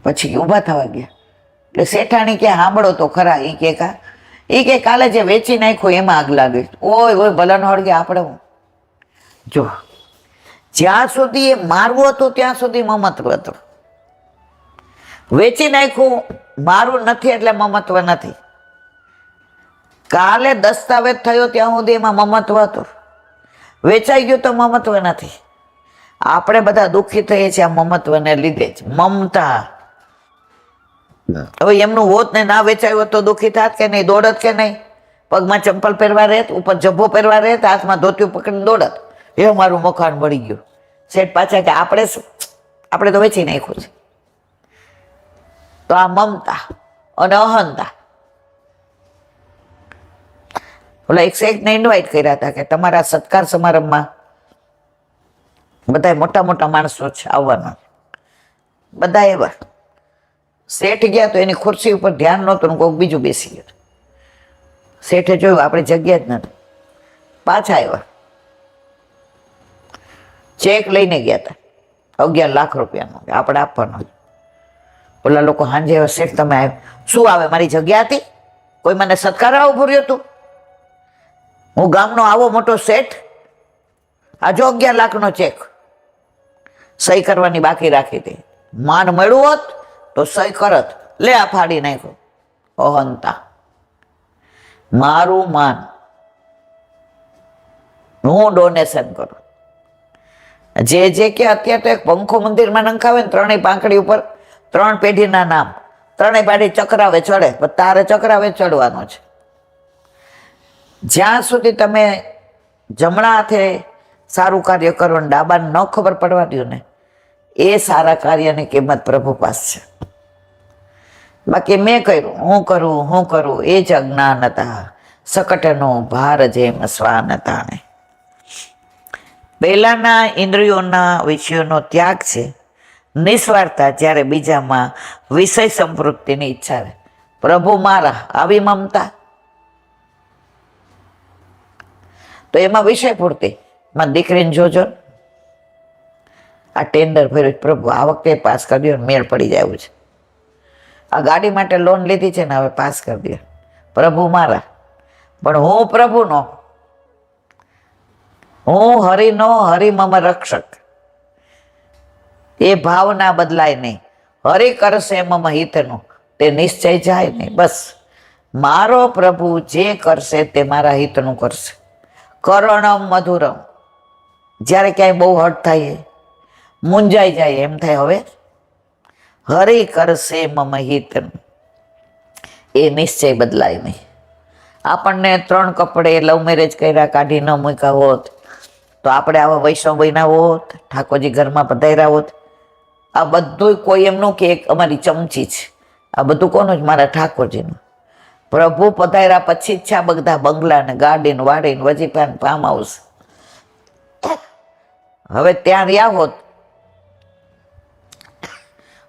Speaker 1: પછી ઊભા થવા ગયા. એટલે શેઠાણી કે સાંભળો તો ખરા. એ કે કાલે જે વેચી નાખ્યું એમાં આગ લાગી. ઓય ઓય ભલાનો હળગે આપણે. જો જ્યાં સુધી એ મારવું હતું ત્યાં સુધી મમત્વ હતું. વેચી નાખ્યું મારું નથી એટલે મમત્વ નથી. કાલે દસ્તાવેજ થયો ત્યાં સુધી એમાં મમત્વ હતું. વેચાઈ ગયું તો મમત્વ નથી. આપણે બધા દુઃખી થઈએ છીએ આ મમત્વને લીધે જ. મમતા. હવે એમનું હોત ને ના વેચાયું તો દુઃખી થાત કે નહીં? દોડત કે નહીં? પગમાં ચંપલ પહેરવા રહેત, ઉપર જબ્બો પહેરવા રહેત, હાથમાં ધોતિયું પકડીને દોડત. એ મારું મકાન મળી ગયું. શેઠ પાછા કે આપણે તો વેચી નાખ્યું છે. તો આ મમતા અને અહંતા. ઓલા એક શેઠને ઇન્વાઇટ કર્યા હતા કે તમારા સત્કાર સમારંભમાં બધા મોટા મોટા માણસો છે આવવાના. બધા એવા. શેઠ ગયા તો એની ખુરશી ઉપર ધ્યાન નહોતું ને કોઈક બીજું બેસી ગયું. શેઠે જોયું આપણી જગ્યા જ નથી. પાછા આવ્યા, ચેક લઈને ગયા હતા 11 લાખ રૂપિયાનો, આપણે આપવાનો. ઓલા લોકો સાંજે આવ્યા, શેઠ તમે આવ્યા શું? આવે મારી જગ્યા હતી, કોઈ મને સત્કાર ઉભું રહ્યું હતું? હું ગામનો આવો મોટો શેઠ, આ જો 11 લાખનો ચેક, સહી કરવાની બાકી રાખી હતી. માન મળ્યું હોત તો સહી કરત. લે આ ફાડી નાખ્યો. અહંતા. મારું માન, હું ડોનેશન કરું. જે કે અત્યારે તો એક પંખો મંદિરમાં નંખાવે ને 3 પાંખડી ઉપર 3 પેઢીના નામ, ત્રણેય પાડી ચક્રાવે ચડે, પણ તારે ચક્રાવે ચડવાનો છે. જ્યાં સુધી તમે જમણા હાથે સારું કાર્ય કરો ને ડાબાને ન ખબર પડવા દો ને, એ સારા કાર્યની કિંમત પ્રભુ પાસે છે. બાકી મેં કર્યું, હું કરું એ જ અજ્ઞાનતા, સકટનો ભાર જેમ શ્વાન તાણે. પહેલાના ઇન્દ્રિયોના વિષયોનો ત્યાગ છે નિસ્વાર્થતા, જ્યારે બીજામાં વિષય સંપૃક્તિની ઈચ્છા રહે. પ્રભુ મારા આવી મમતા, તો એમાં વિષય પૂર્તિ. માં દીકરીને જોજો, આ ટેન્ડર ભર્યું, પ્રભુ આ વખતે પાસ કરી દો, મેળ પડી જાય છે. આ ગાડી માટે લોન લીધી છે ને, હવે પાસ કરી દો. પ્રભુ મારા, પણ હું પ્રભુનો, હું હરિનો, હરિ મમ રક્ષક. એ ભાવના બદલાય નહીં. હરિ કરશે મમ હિતનું, તે નિશ્ચય જાય નહીં. બસ મારો પ્રભુ જે કરશે તે મારા હિતનું કરશે. કરણમ મધુરમ. જ્યારે ક્યાંય બહુ હટ થાય, મૂંઝાઈ જાય, એમ થાય હવે હરિ કરશે મમ હિતનું, એ નિશ્ચય બદલાય નહીં. આપણને 3 કપડે લવ મેરેજ કર્યા, કાઢી ન મૂક્યા હોત તો આપણે આવા વૈષ્ણવ બન્યા હોત, ઠાકોરજી ઘરમાં પધાર્યા હોત. આ બધું કોઈ એમનું કે એક અમારી ચમચી છે, આ બધું કોનું જ? મારા ઠાકોરજીનું. પ્રભુ પધાર્યા પછી જ છે આ બધા બંગલા ને ગાડી ને વાડી ને વજીફા ને ફાર્મ હાઉસ. હવે ત્યાં રહ્યા હોત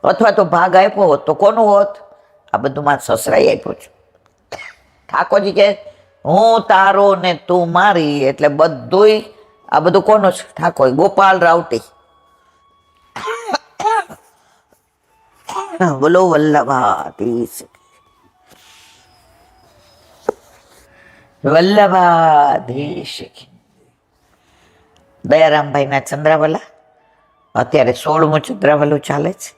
Speaker 1: અથવા તો ભાગ આપ્યો હોત તો કોનું હોત? આ બધું મારા સસરાએ આપ્યું છે. ઠાકોરજી કે હું તારો ને તું મારી, એટલે બધું આ બધું કોનું છે? ઠાકોર. ગોપાલ રાવટી. બોલો વલ્લભાધીશ, વલ્લભાધીશ. દયારામભાઈના ચંદ્રાવલા, અત્યારે 16મું ચંદ્રાવલું ચાલે છે.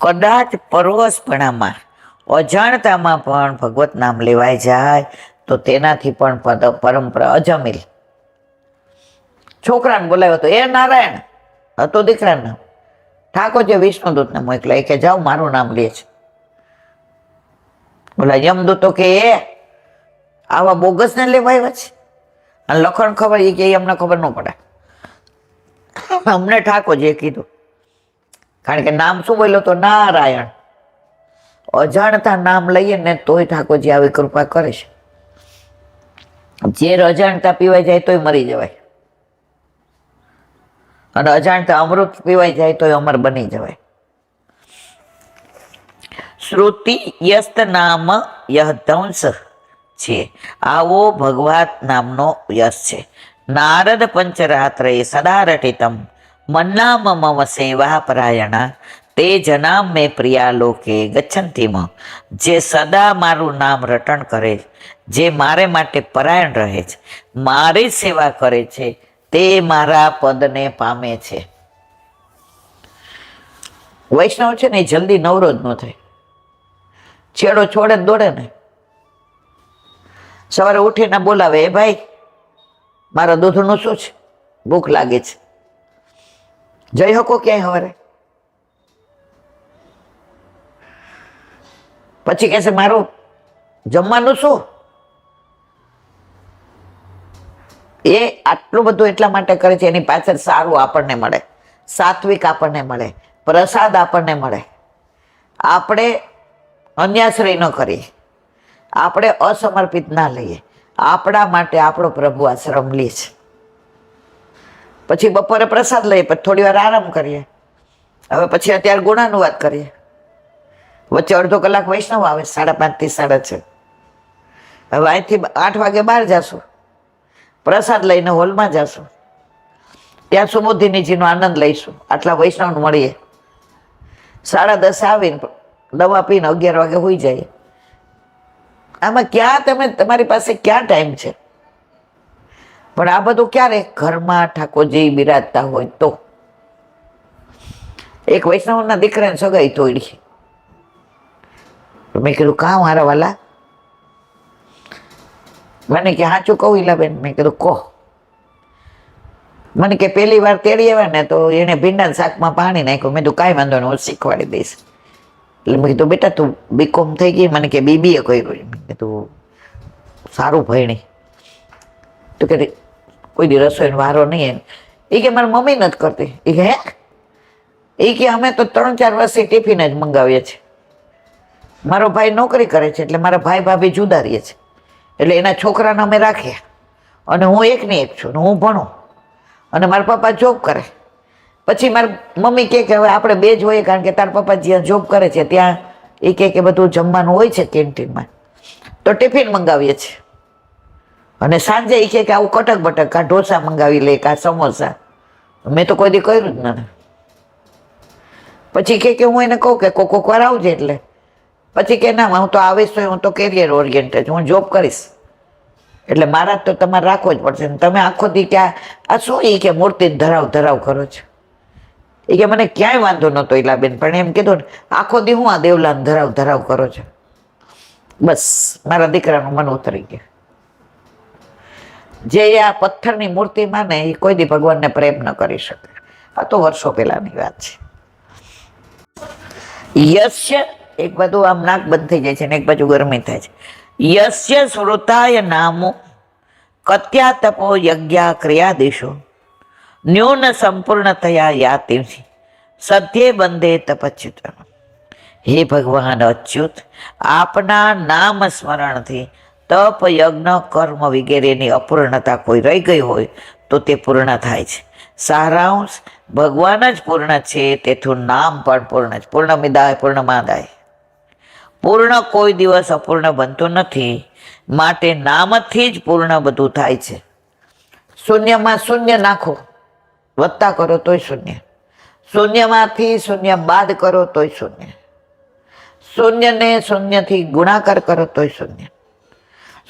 Speaker 1: કદાચ પરવશપણામાં, અજાણતામાં પણ ભગવત નામ લેવાય જાય તો તેનાથી પણ પરંપરા અજમિલ. છોકરાને બોલાવ્યો તો એ નારાયણ હતો, દીકરાનું નામ ઠાકોરજી વિષ્ણુદૂતને મોકલા, કે જાઓ મારું નામ લે છે. બોલા યમદૂતો કે એ આવા બોગસ ને લેવા આવ્યા છે, અને લખણ ખબર એ કે અમને ખબર ન પડે, અમને ઠાકોરજીએ કીધું. કારણ કે નામ શું બોલ્યો તો? નારાયણ. અજાણતા નામ લઈએ ને તોય ઠાકોરજી આવી કૃપા કરે છે. ઝેર અજાણતા પીવાઈ જાય તોય મરી જવાય, અને અજાણતા અમૃત પીવાઈ જાય તોય અમર બની જવાય. શ્રુતિ યસ્ત નામ યહ ધંસ છે, આવો ભગવત નામનો યશ છે. નારદ પંચરાત્રે સદા રટિતમ મન્નામ મમ સેવા પરાયણા, તે જનામ મેં પ્રિયા લોકે ગચ્છન્તિમ. જે સદા મારું નામ રટણ કરે, જે મારે માટે પરાયણ રહે છે, મારી સેવા કરે છે, તે મારા પદને પામે છે. વૈષ્ણવ છે ને જલ્દી નવરો જ ન થાય, છેડો છોડે દોડે ને. સવારે ઉઠીને બોલાવે, એ ભાઈ મારા દૂધનું શું છે, ભૂખ લાગે છે, જઈ શકો ક્યાંય સવારે? પછી કહેશે મારું જમવાનું શું? એ આટલું બધું એટલા માટે કરે છે, એની પાછળ સારું આપણને મળે, સાત્વિક આપણને મળે, પ્રસાદ આપણને મળે. આપણે અન્યાશ્રય ન કરીએ, આપણે અસમર્પિત ના લઈએ, આપણા માટે આપણો પ્રભુ આશ્રમ લે છે. પછી બપોરે પ્રસાદ લઈએ, પછી થોડી વાર આરામ કરીએ, હવે પછી અત્યારે ગુણાનુવાદ કરીએ, વચ્ચે અડધો કલાક વૈષ્ણવ આવે 5:30 થી 6:30. હવે અહીંથી 8 વાગે બહાર જાશું, પ્રસાદ લઈને હોલમાં જાશું, ત્યાં સુબોધિનીજીનો આનંદ લઈશું, આટલા વૈષ્ણવ મળીએ. 10:30 આવીને દવા પીને 11 વાગે હોઈ જાય. આમાં ક્યાં તમારી પાસે ક્યાં ટાઈમ છે? પણ આ બધું ક્યારે? ઘરમાં ઠાકોરજી બિરાજતા હોય તો. એક વૈષ્ણવના દીકરાને સગાઈ તોડી. મેં કીધું કાં મારા વાલા? મને કે સાચું કહું ઈલાબેન? મેં કીધું કહો. મને કે પહેલી વાર તેડી આવે ને તો એને ભીંડા શાકમાં પાણી નાખ્યું. મેં તું કાંઈ વાંધો નહીં, હું શીખવાડી દઈશ. એટલે મેં કીધું બેટા તું બીકોમ થઈ ગઈ? મને કે BBA કર્યું. મેં કીધું સારું ભણી. તો કે કોઈ દી રસોઈનો વારો નહીં. એ કે મારી મમ્મી નથી કરતી. એ કે હે? એ કે અમે તો 3-4 વર્ષથી ટિફિન જ મંગાવીએ છીએ. મારો ભાઈ નોકરી કરે છે એટલે મારા ભાઈ ભાભી જુદા રહીએ છે, એટલે એના છોકરાને અમે રાખીએ અને હું એકની એક છું ને હું ભણું અને મારા પપ્પા જોબ કરે. પછી મારી મમ્મી કહે કે હવે આપણે બે જ હોઈએ, કારણ કે તારા પપ્પા જ્યાં જોબ કરે છે ત્યાં એ કહે કે બધું જમવાનું હોય છે કેન્ટીનમાં, તો ટિફિન મંગાવીએ છીએ. અને સાંજે એ કહે કે આવું કટક બટક કાં ઢોસા મંગાવી લે કાં સમોસા. મેં તો કોઈ દી કર્યું જ નથી. પછી કે હું એને કહું કે કોક વાર આવજે, એટલે પછી કે ના હું તો આવીશ તો હું તો કેરિયર ઓરિએન્ટેડ, હું જોબ કરીશ એટલે મારા તો તમારે રાખવો જ પડશે. તમે આખો દી ક્યાં આ શું એ કે મૂર્તિ ધરાવ કરો છો? એ કે મને ક્યાંય વાંધો નહોતો ઈલાબેન, પણ એમ કીધું ને આખો દી હું આ દેવલાને ધરાવ કરો છો. બસ મારા દીકરાનું મન ઉતરી ગયા. જે આ પથ્થરની મૂર્તિ માને એ કોઈ દી ભગવાનને પ્રેમ ન કરી શકે. આ તો વર્ષો પહેલાની વાત છે. યશ્ય એક બાજુ આમ નાક બંધ થઈ જાય છે ને એક બાજુ ગરમી થાય છે. યશ્ય શ્રુતાય નામો કત્યા તપો યજ્ઞા ક્રિયાદિશો ન્યૂન સંપૂર્ણતયા યાતિ સત્ય બંધે તપચ્યુત. હે ભગવાન અચ્યુત, આપના નામ સ્મરણથી તપ યજ્ઞ કર્મ વગેરેની અપૂર્ણતા કોઈ રહી ગઈ હોય તો તે પૂર્ણ થાય છે. સારાંશ, ભગવાન જ પૂર્ણ છે, તેથી નામ પણ પૂર્ણ છે. પૂર્ણમિદાય પૂર્ણમાદાય. પૂર્ણ કોઈ દિવસ અપૂર્ણ બનતું નથી, માટે નામથી જ પૂર્ણ બધું થાય છે. શૂન્યમાં શૂન્ય નાખો, વત્તા કરો તોય શૂન્ય. શૂન્યમાંથી શૂન્ય બાદ કરો તોય શૂન્ય. શૂન્યને શૂન્યથી ગુણાકાર કરો તોય શૂન્ય.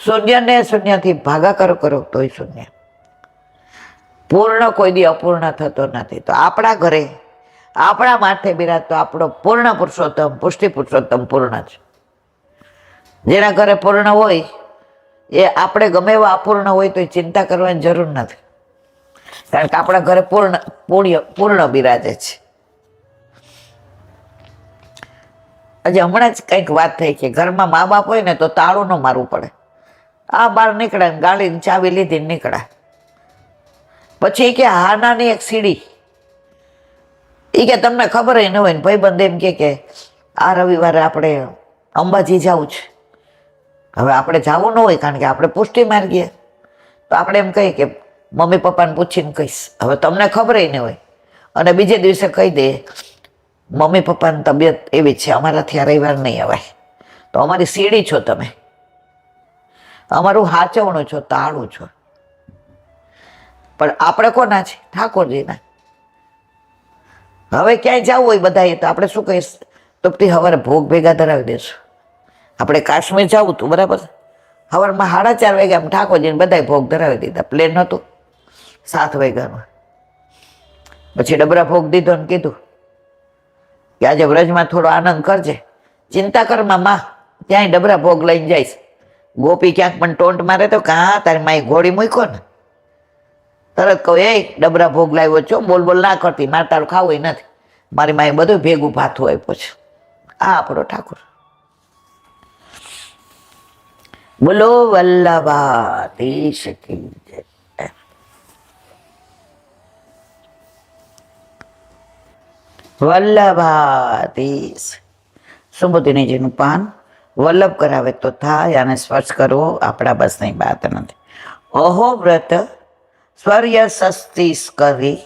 Speaker 1: શૂન્યને શૂન્યથી ભાગાકાર કરો તોય શૂન્ય. પૂર્ણ કોઈ દી અપૂર્ણ થતો નથી. તો આપણા ઘરે આપણા માથે બિરાજતો આપણો પૂર્ણ પુરુષોત્તમ પુષ્ટિ પુરુષોત્તમ પૂર્ણ છે. જેના ઘરે પૂર્ણ હોય એ આપણે ગમે એવા અપૂર્ણ હોય તો ચિંતા કરવાની જરૂર નથી, કારણ કે આપણા ઘરે પૂર્ણ બિરાજે છે. હજી હમણાં જ કંઈક વાત થઈ કે ઘરમાં મા બાપ હોય ને તો તાળું ન મારવું પડે. આ બહાર નીકળ્યા ને ગાડીની ચાવી લીધી નીકળ્યા. પછી કે હાનાની એક સીડી, એ કે તમને ખબર ન હોય ને ભાઈબંધ એમ કે આ રવિવારે આપણે અંબાજી જવું છે. હવે આપણે જવું ન હોય કારણ કે આપણે પુષ્ટિ માર્ગીએ, તો આપણે એમ કહીએ કે મમ્મી પપ્પાને પૂછીને કહીશ. હવે તમને ખબર ન હોય અને બીજે દિવસે કહી દે મમ્મી પપ્પાની તબિયત એવી છે, અમારાથી આ રવિવાર નહીં અવાય, તો અમારી સીડી છો તમે, અમારું હાચવણું છો, તાળું છો. પણ આપણે કોના છે? ઠાકોરજીના. હવે ક્યાંય જવું હોય બધાએ તો આપણે શું કહીશ? તો સવારે ભોગ ભેગા ધરાવી દેશું. આપણે કાશ્મીર જવું હતું બરાબર, સવારમાં 4:30 વાગ્યા ઠાકોરજીને બધાએ ભોગ ધરાવી દીધા. પ્લેન હતું 7 વાગ્યાનું. પછી ડબરા ભોગ દીધો ને કીધું કે આજે વ્રજમાં થોડો આનંદ કરજે, ચિંતા કરમાં માં ત્યાંય ડબરા ભોગ લઈને જઈશ. ગોપી ક્યાંક પણ ટોન્ટ મારે તો કાં તારી માએ ઘોડી મૂક્યો ને, તરત કહું એ ડબરા ભોગ લાવ્યો છો, બોલ બોલ ના કરતી, મારે તારું ખાવું નથી, મારી માએ બધું ભેગું ભાથું આપ્યું છે. આ આપણો ઠાકોર. બોલો વલ્લભાધીશ કી જય. વલ્લભાધીશ. સુબોધિનીજીનું પાન વલ્લભ કરાવે તો થાય, અને સ્પર્શ કરવો આપણા બસની વાત નથી. અહો વ્રત સ્વર્ય સસ્તીસ કરી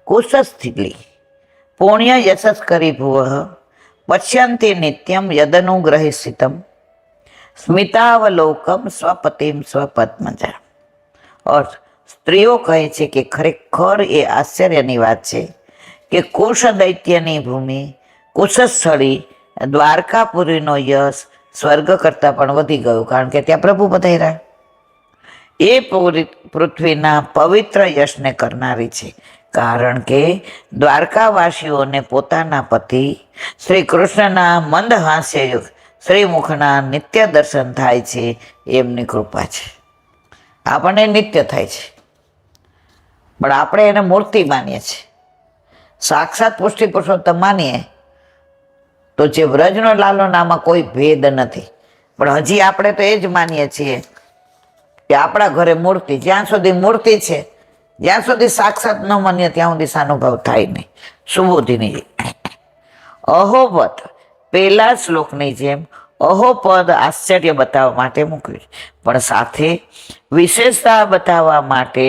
Speaker 1: કુશસ્થિલી પુણ્ય યશસ કરી ભુવ પશ્યંતિ નિત્યમ યદનુગ્રહિસિતમ સ્મિતાવલોકમ સ્વપતિમ સ્વપદ્મજા. અર્થ, સ્ત્રીઓ કહે છે કે ખરેખર એ આશ્ચર્યની વાત છે કે કુશ દૈત્યની ભૂમિ કુશસ્થળી દ્વારકાપુરીનો યશ સ્વર્ગ કરતાં પણ વધી ગયું, કારણ કે ત્યાં પ્રભુ પધાર્યા. એ પૃથ્વીના પવિત્ર યશને કરનારી છે, કારણ કે દ્વારકાવાસીઓને પોતાના પતિ શ્રી કૃષ્ણના મંદ હાસ્યયુક્ત શ્રીમુખના નિત્ય દર્શન થાય છે, એમની કૃપા છે. આપણને નિત્ય થાય છે, પણ આપણે એને મૂર્તિ માનીએ છીએ. સાક્ષાત પુષ્ટિ પુરુષોત્તમ માનીએ તો જે વ્રજનો લાલો નામાં કોઈ ભેદ નથી. પણ હજી આપણે તો એ જ માનીએ છીએ કે આપણા ઘરે મૂર્તિ, જ્યાં સુધી મૂર્તિ છે, જ્યાં સુધી સાક્ષાત ન માનીએ ત્યાં સુધી સાનુભાવ થાય નહીં. સુબોધિની અહોપદ પેલા શ્લોકની જેમ અહોપદ આશ્ચર્ય બતાવવા માટે મૂક્યું છે, પણ સાથે વિશેષતા બતાવવા માટે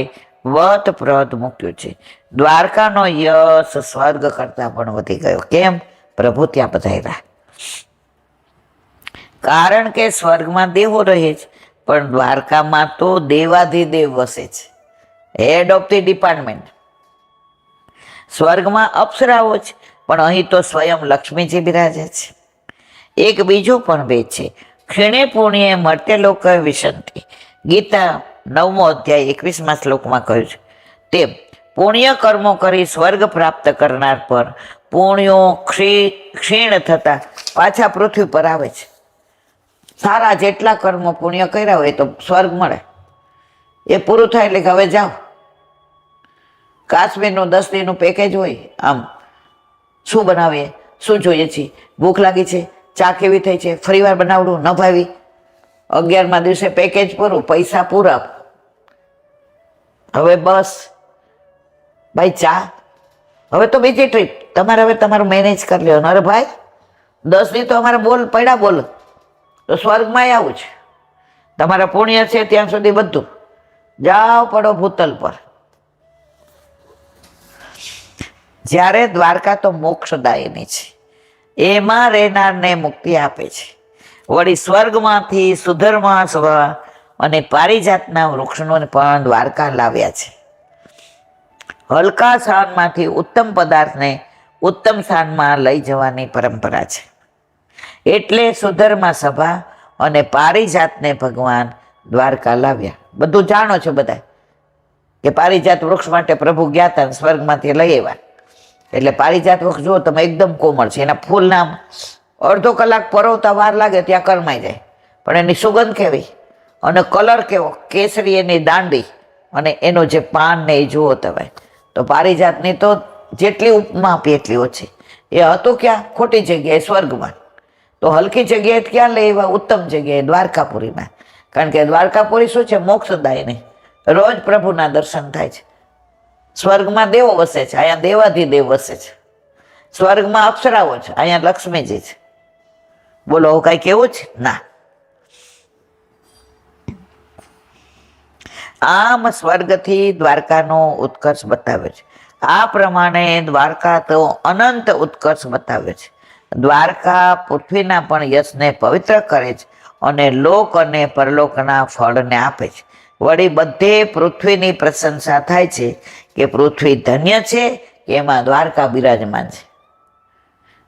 Speaker 1: વત પ્રદ મૂક્યું છે. દ્વારકાનો યશ સ્વર્ગ કરતા પણ વધી ગયો. કેમ? પ્રભુ ત્યાં પધાર્યા. કારણ કે સ્વર્ગમાં દેવો રહે છે, પણ દ્વારકામાં તો દેવાધિદેવ વસે છે, હેડ ઓફ ધી ડિપાર્ટમેન્ટ. સ્વર્ગમાં અપ્સરાઓ છે, પણ અહીં તો સ્વયં લક્ષ્મીજી બિરાજે છે. એક બીજો પણ ભેદ છે. ક્ષીણે પુણ્યે મર્ત્યલોક વિશંતિ. ગીતા 9મો અધ્યાય 21મા શ્લોકમાં કહ્યું છે તેમ પુણ્ય કર્મો કરી સ્વર્ગ પ્રાપ્ત કરનાર પર પુણ્યો ક્ષીણ થતા પાછા પૃથ્વી પર આવે છે. સારા જેટલા કર્મો પુણ્ય કર્યા હોય તો સ્વર્ગ મળે. એ પૂરું થાય એટલે કે હવે જાઓ. કાશ્મીરનું 10 દિનનું પેકેજ હોય. આમ શું બનાવીએ, શું જોઈએ છીએ, ભૂખ લાગી છે, ચા કેવી થઈ છે, ફરીવાર બનાવડું, ન ભાવી, 11મા દિવસે પેકેજ પૂરું, પૈસા પૂરા. હવે બસ ભાઈ ચા, હવે તો બીજી ટ્રીપ તમારે, હવે તમારું મેનેજ કરી લેવાનું. અરે ભાઈ 10 દી તો અમારે બોલ પડ્યા બોલ, તો સ્વર્ગમાં આવું છે. તમારા પુણ્ય છે ત્યાં સુધી બધું જાઓ પડો ભૂતલ પર. જ્યારે દ્વારકા તો મોક્ષદાયની છે, એમાં રહેનારને મુક્તિ આપે છે. વળી સ્વર્ગમાંથી સુધર્મા સભા અને પારિજાતના વૃક્ષોને પણ દ્વારકા લાવ્યા છે. હલકા સ્થાનમાંથી ઉત્તમ પદાર્થને ઉત્તમ સ્થાનમાં લઈ જવાની પરંપરા છે. એટલે સુધર્મા સભા અને પારિજાતને ભગવાન દ્વારકા લાવ્યા. બધું જાણો છો બધા કે પારિજાત વૃક્ષ માટે પ્રભુ ગયા હતા, સ્વર્ગમાંથી લઈ આવ્યા. એટલે પારિજાત વૃક્ષ જુઓ તમે, એકદમ કોમળ છે. એના ફૂલના અડધો કલાક પરોવતા વાર લાગે ત્યાં કરમાઈ જાય, પણ એની સુગંધ કેવી અને કલર કેવો, કેસરી એની દાંડી અને એનો જે પાન ને એ જુઓ તમે, તો પારિજાતની તો જેટલી ઉપમા આપી એટલી ઓછી. એ હતું ક્યાં? ખોટી જગ્યાએ, સ્વર્ગમાં. તો હલકી જગ્યાએ ક્યાં લઈ આવ્યા? ઉત્તમ જગ્યાએ, દ્વારકાપુરીમાં. કારણ કે દ્વારકાપુરી શું છે? મોક્ષદાયની. રોજ પ્રભુના દર્શન થાય છે. સ્વર્ગમાં દેવો વસે છે, અહીંયા દેવાધિદેવ વસે છે. સ્વર્ગમાં અપ્સરાઓ છે, અહીંયા લક્ષ્મીજી છે. બોલો હું કઈ કેવું છે? ના. આમ સ્વર્ગથી દ્વારકાનો ઉત્કર્ષ બતાવ્યો છે. આ પ્રમાણે દ્વારકા તો અનંત ઉત્કર્ષ બતાવ્યો છે. દ્વારકા પૃથ્વીના પણ યશને પવિત્ર કરે છે અને લોક અને પરલોકના ફળને આપે છે. વળી બધે પૃથ્વીની પ્રશંસા થાય છે કે પૃથ્વી ધન્ય છે કે એમાં દ્વારકા બિરાજમાન છે.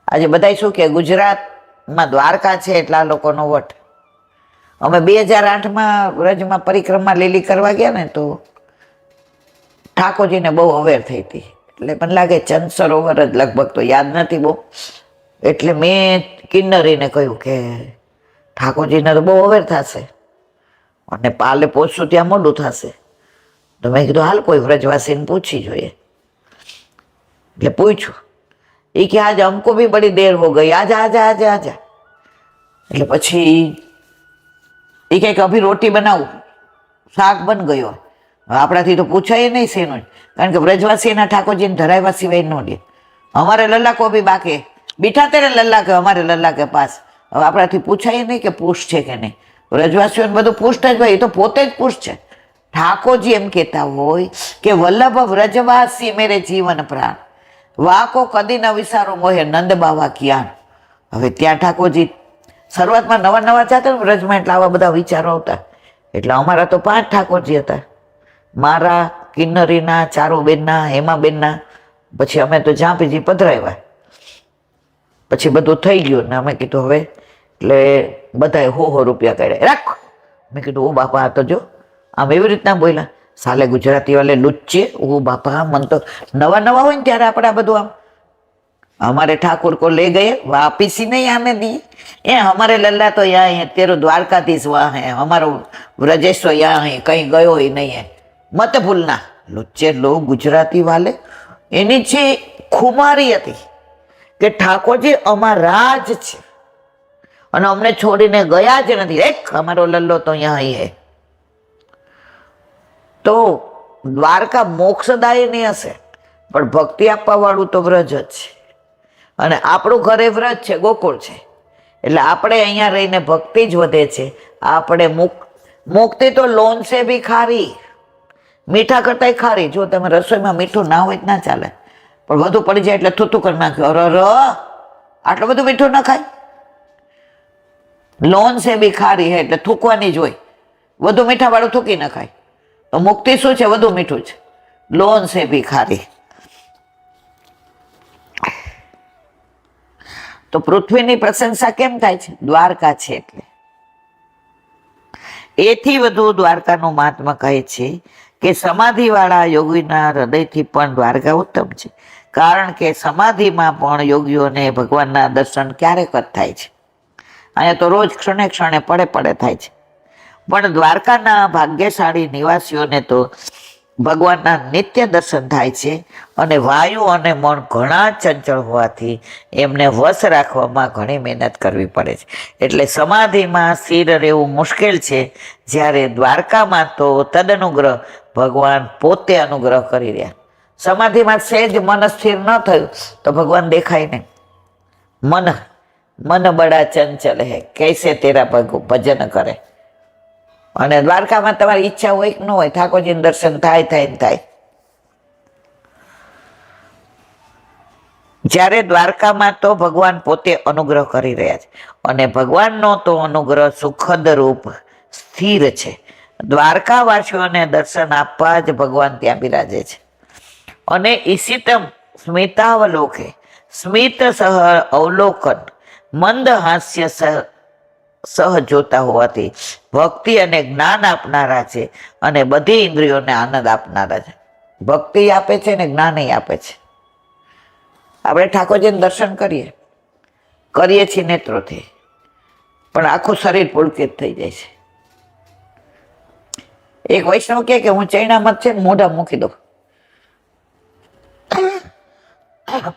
Speaker 1: આજે બધા શું કે ગુજરાતમાં દ્વારકા છે એટલા લોકોનો વટ. અમે 2008માં વ્રજમાં પરિક્રમા લીલી કરવા ગયા ને, તો ઠાકોરજીને બહુ અવેર થઈ હતી. એટલે મને લાગે ચંદ સરોવર જ લગભગ, તો યાદ નથી બહુ. એટલે મેં કિન્નરીને કહ્યું કે ઠાકોરજીને તો બહુ અવેર થશે અને પાલે પહોંચશું ત્યાં મોડું થશે. તો મેં કીધું હાલ કોઈ વ્રજવાસીને પૂછી જોઈએ. એટલે પૂછ્યું. એ કે આજ हमको भी बड़ी देर हो गई, आजा आजा आजा आजा. એટલે પછી એ કહે કે અભી રોટી બનાવું, શાક બન ગયો. આપણાથી તો પૂછાય નહીં શેનું, કારણ કે વ્રજવાસીના ઠાકોરજીને ધરાવ્યા સિવાય ન લે. અમારે લલ્લા કો ભી બાકે બીઠા તેરે લલ્લા કે અમારે લલ્લા કે પાસ. હવે આપણાથી પૂછાય નહીં કે પુષ્ટ છે કે નહીં. વ્રજવાસીઓને બધું પુષ્ટ જ હોય, એ તો પોતે જ પુષ્ટ છે. ઠાકોરજી એમ કહેતા હોય કે વલ્લભ વ્રજવાસી મેરે જીવન પ્રાણ, વાકો કદી ન વિસારો મોહે નંદ બાવા કિયાન. હવે ત્યાં ઠાકોરજી શરૂઆતમાં નવા નવા જતા ને વ્રજમાં, એટલે આવા બધા વિચારો આવતા. એટલે અમારા તો 5 ઠાકોરજી હતા. મારા, કિન્નરીના, ચારુબેનના, હેમાબેનના, પછી અમે તો ઝાંપીજી પધરાવ્યા. પછી બધું થઈ ગયું ને અમે કીધું હવે, એટલે બધાએ 100 રૂપિયા કાઢ્યા, રાખો. મેં કીધું ઓ બાપા, આ તો જો આમ એવી રીતના બોલ્યા. સાલે ગુજરાતી વાલે લુચ્ચે, ઓ બાપા, મન તો નવા નવા હોય ને ત્યારે આપણે આ બધું આમ हमारे ठाकुर को ले गए, वापिस ही नहीं आने दिए। ये हमारे लल्ला तो यहाँ है, तेरो द्वारकाधीश वहाँ है, हमारो ब्रजेश तो यहाँ है, कहीं गयो ही नहीं है, मत भूलना। લુચ્ચે લોગ ગુજરાતી વાલે એની જે ખુમારી હતી કે ઠાકોરજી અમારા જ છે અને અમને છોડીને ગયા જ નથી, એક અમારો લલ્લો તો અહીંયા હે। તો દ્વારકા મોક્ષદાયી નહીં હશે પણ ભક્તિ આપવા વાળું તો વ્રજ જ છે અને આપણું ઘરે વ્રજ છે, ગોકુળ છે, એટલે આપણે અહીંયા રહીને ભક્તિ જ વધે છે। આપણે મુક્તિ તો લોન સે બી ખારી, મીઠા કરતા ખારી। જો તમે રસોઈમાં મીઠું ના હોય ના ચાલે, પણ વધુ પડી જાય એટલે થૂતું કરી નાખ્યું, અરે આટલું બધું મીઠું ના ખાય। લોન સે બી ખારી હે એટલે થૂકવાની જ હોય, વધુ મીઠા વાળું થૂકી ના ખાય। તો મુક્તિ શું છે? વધુ મીઠું છે, લોન સે બી ખારી। તો પૃથ્વીની પ્રશંસા કેમ થાય છે? દ્વારકા છે એટલે। એથી વધુ દ્વારકાનું મહાત્મા કહે છે કે સમાધિવાળા યોગીના હૃદયથી પણ દ્વારકા ઉત્તમ છે, કારણ કે સમાધિમાં પણ યોગીઓને ભગવાનના દર્શન ક્યારેક જ થાય છે। અહીંયા તો રોજ ક્ષણે ક્ષણે પડે થાય છે, પણ દ્વારકાના ભાગ્યશાળી નિવાસીઓને તો ભગવાનના નિત્ય દર્શન થાય છે અને વાયુ અને મન ઘણા ચંચળ હોવાથી એમને વશ રાખવામાં ઘણી મહેનત કરવી પડે છે, એટલે સમાધિમાં સ્થિર રહેવું મુશ્કેલ છે। જ્યારે દ્વારકામાં તો તદનુગ્રહ ભગવાન પોતે અનુગ્રહ કરી રહ્યા। સમાધિમાં સહેજ મન સ્થિર ન થયું તો ભગવાન દેખાય નહીં। મન બડા ચંચલ હે, કૈસે તેરા ભજન કરે। અને દ્વારકામાં તમારી ઈચ્છા હોય કે ન હોય, ઠાકોરજીનું દર્શન થાય। જ્યારે દ્વારકામાં તો ભગવાન પોતે અનુગ્રહ કરી રહ્યા છે અને ભગવાનનો તો અનુગ્રહ સુખદ રૂપ સ્થિર છે। દ્વારકાવાસીઓને દર્શન આપવા જ ભગવાન ત્યાં બિરાજે છે અને ઈશિતમ સ્મિતાવલોકે, સ્મિત સહ અવલોકન, મંદ હાસ્ય સહ જોતા હોવાથી ભક્તિ અને જ્ઞાન આપનારા છે અને બધી ઇન્દ્રિયોને આનંદ આપનારા છે। ભક્તિ આપે છે ને જ્ઞાન આપે છે। આપણે ઠાકોરજીને દર્શન કરીએ છીએ નેત્રોથી, પણ આખું શરીર પુલકિત થઈ જાય છે। એક વૈષ્ણવ કે હું ચૈણામત છે ને મોઢા મૂકી દઉં,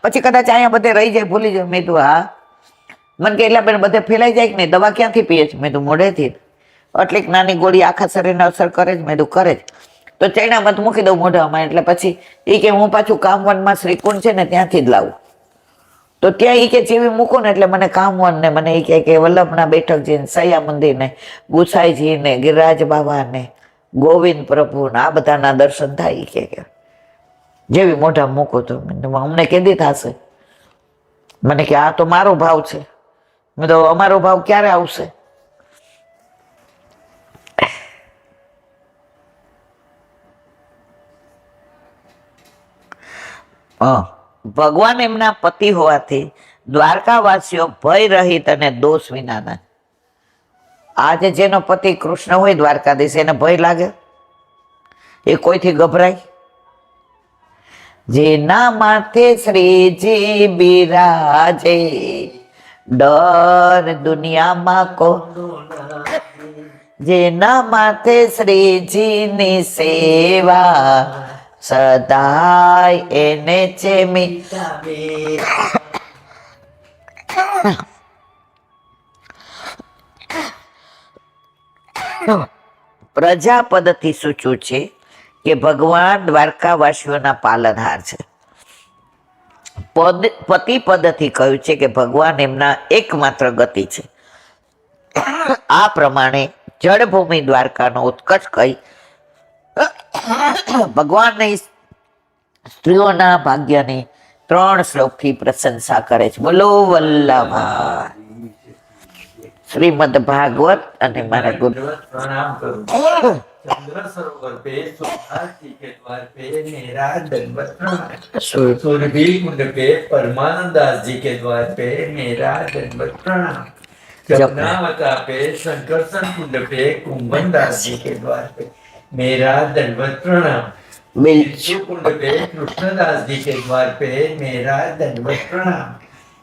Speaker 1: પછી કદાચ અહીંયા બધે રહી જાય, ભૂલી જાય। મેં તું હા, મને કે એટલા બેન બધે ફેલાઈ જાય કે નહીં, દવા ક્યાંથી પીએ છે? મેં તું મોઢેથી। એટલીક નાની ગોળી આખા શરીરને અસર કરે જ? મેં તું કરે જ। તો ચૈણામત મૂકી દઉં મોઢામાં, એટલે પછી એ કે હું પાછું કામવનમાં શ્રીકુંડ છે ને ત્યાંથી જ લાવું। તો ત્યાં એ કે જેવી મૂકું ને એટલે મને કામવન ને મને એ કે વલ્લભના બેઠકજી ને સૈયા મંદિર ને ગુસાઈજી ને ગિરિરાજ બાબા ને ગોવિંદ પ્રભુ ને આ બધાના દર્શન થાય કે જેવી મોઢા મૂકું તો અમને કેદી થશે? મને કે આ તો મારો ભાવ છે। મેં તો અમારો ભાવ ક્યારે આવશે? ભગવાન એમના પતિ હોવાથી દ્વારકાવાસીઓ ભય રહિત અને દોષ વિનાના। આજે જેનો પતિ કૃષ્ણ હોય દ્વારકાધીશ, એને ભય લાગે? એ કોઈથી ગભરાય? જેના માથે શ્રીજી બિરાજે, ડર દુનિયામાં કો, જેના માથે શ્રીજીની સેવા સદાય એને ચેમી। પ્રજાપદથી સૂચવું છે કે ભગવાન દ્વારકાવાસીઓના પાલનહાર છે। પતિ પદથી કહ્યું છે કે ભગવાન એમના એકમાત્ર ગતિ છે। આ પ્રમાણે જળભૂમિ દ્વારકાનો ઉત્કર્ષ કહી ભગવાનની સ્ત્રીઓના ભાગ્યની 3 શ્લોકથી પ્રશંસા કરે છે। બોલો વલ્લભા શ્રીમદ ભાગવત અને મારા ગુરુ
Speaker 2: प्रणाम करूं। चंद्र सरोवर पे सोमनाथ जी के द्वार पे मेरा दंडवत प्रणाम। सुरभि कुंड पे परमानंद दास जी के द्वार पे मेरा दंडवत प्रणाम। जमुनावता पे शंकरसन कुंड पे कुंभन दास जी के द्वार पे मेरा दंडवत प्रणाम।
Speaker 1: बिल्चु
Speaker 2: कुंड पे कृष्णदास जी के द्वार पे मेरा दंडवत प्रणाम।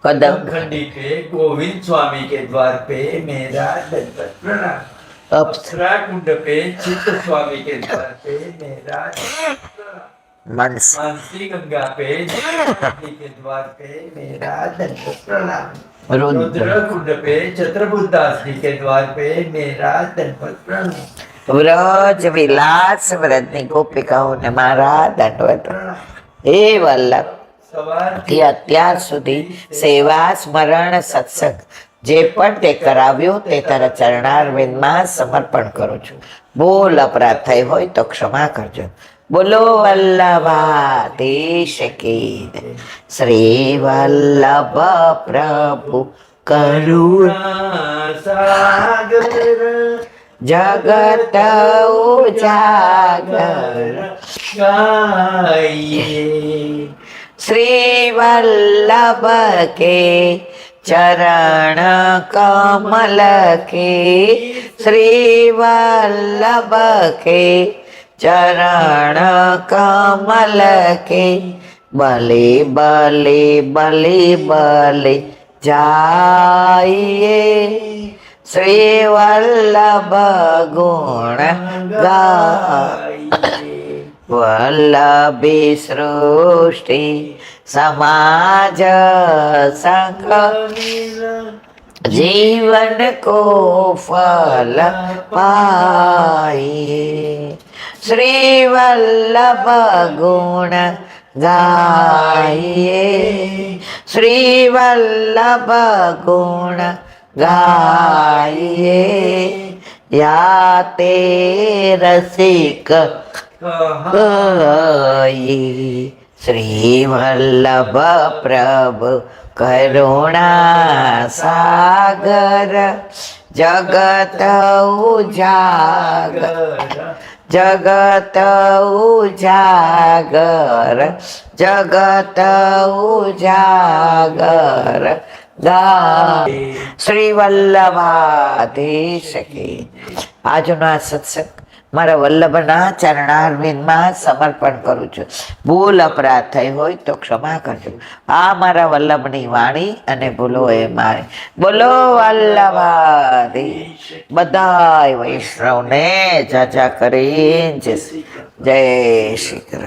Speaker 1: कदम
Speaker 2: खंडी पे गोविंद स्वामी के द्वार पे मेरा दंडवत प्रणाम।
Speaker 1: अप्सरा
Speaker 2: कुंड पे चित्त स्वामी के द्वार पे मेरा दंडवत प्रणाम।
Speaker 1: मनस
Speaker 2: मानसी गंगा पे जी के द्वार पे मेरा दंडवत प्रणाम।
Speaker 1: रुद्र
Speaker 2: रुद्र कुंड पे छत्रबुद्धास जी के द्वार पे मेरा दंडवत प्रणाम।
Speaker 1: વ્રજ વિલાસ વ્રજની ગોપિકાઓને મારા દંડવત. હે વલ્લભ,
Speaker 2: સવારથી
Speaker 1: થી અત્યાર સુધી સેવા સ્મરણ સત્સંગ જે પણ તે કરાવ્યું તે તારા ચરણારવિંદમાં સમર્પણ કરું છું. બોલ અપરાધ થઈ હોય તો ક્ષમા કરજો. બોલો વલ્લભાધીશ કી જય. શ્રી વલ્લભ પ્રભુ કરુણા
Speaker 2: સાગર
Speaker 1: જગત ઉજાગર
Speaker 2: ગાઈએ
Speaker 1: શ્રી વલ્લભ કે ચરણ કમલ કે શ્રી વલ્લભ કે ચરણ કમલ કે બલે બલે બલે બલે જાઈએ શ્રી વલ્લભ ગુણ ગાય વલ્લભી સૃષ્ટિ સમાજ સંગ जीवन को फल पाए श्री वल्लभ गुण गाइए श्री वल्लभ गुण गाइए या ते रसिक गाइए श्री वल्लभ प्रभु करुणा सागर जगत उजागर जगत उजागर जगत उजागर गाय श्री वल्लभाधीश की. આજનો આ સત્સંગ મારા વલ્લભના ચરણારવિંદમાં સમર્પણ કરું છું. ભૂલ અપરાધ થઈ હોય તો ક્ષમા કરજો. આ મારા વલ્લભની વાણી અને ભૂલો એ મારી. બોલો વલ્લભાધીશ. બધાય વૈષ્ણવને જાજા કરીને જય શ્રી કૃષ્ણ.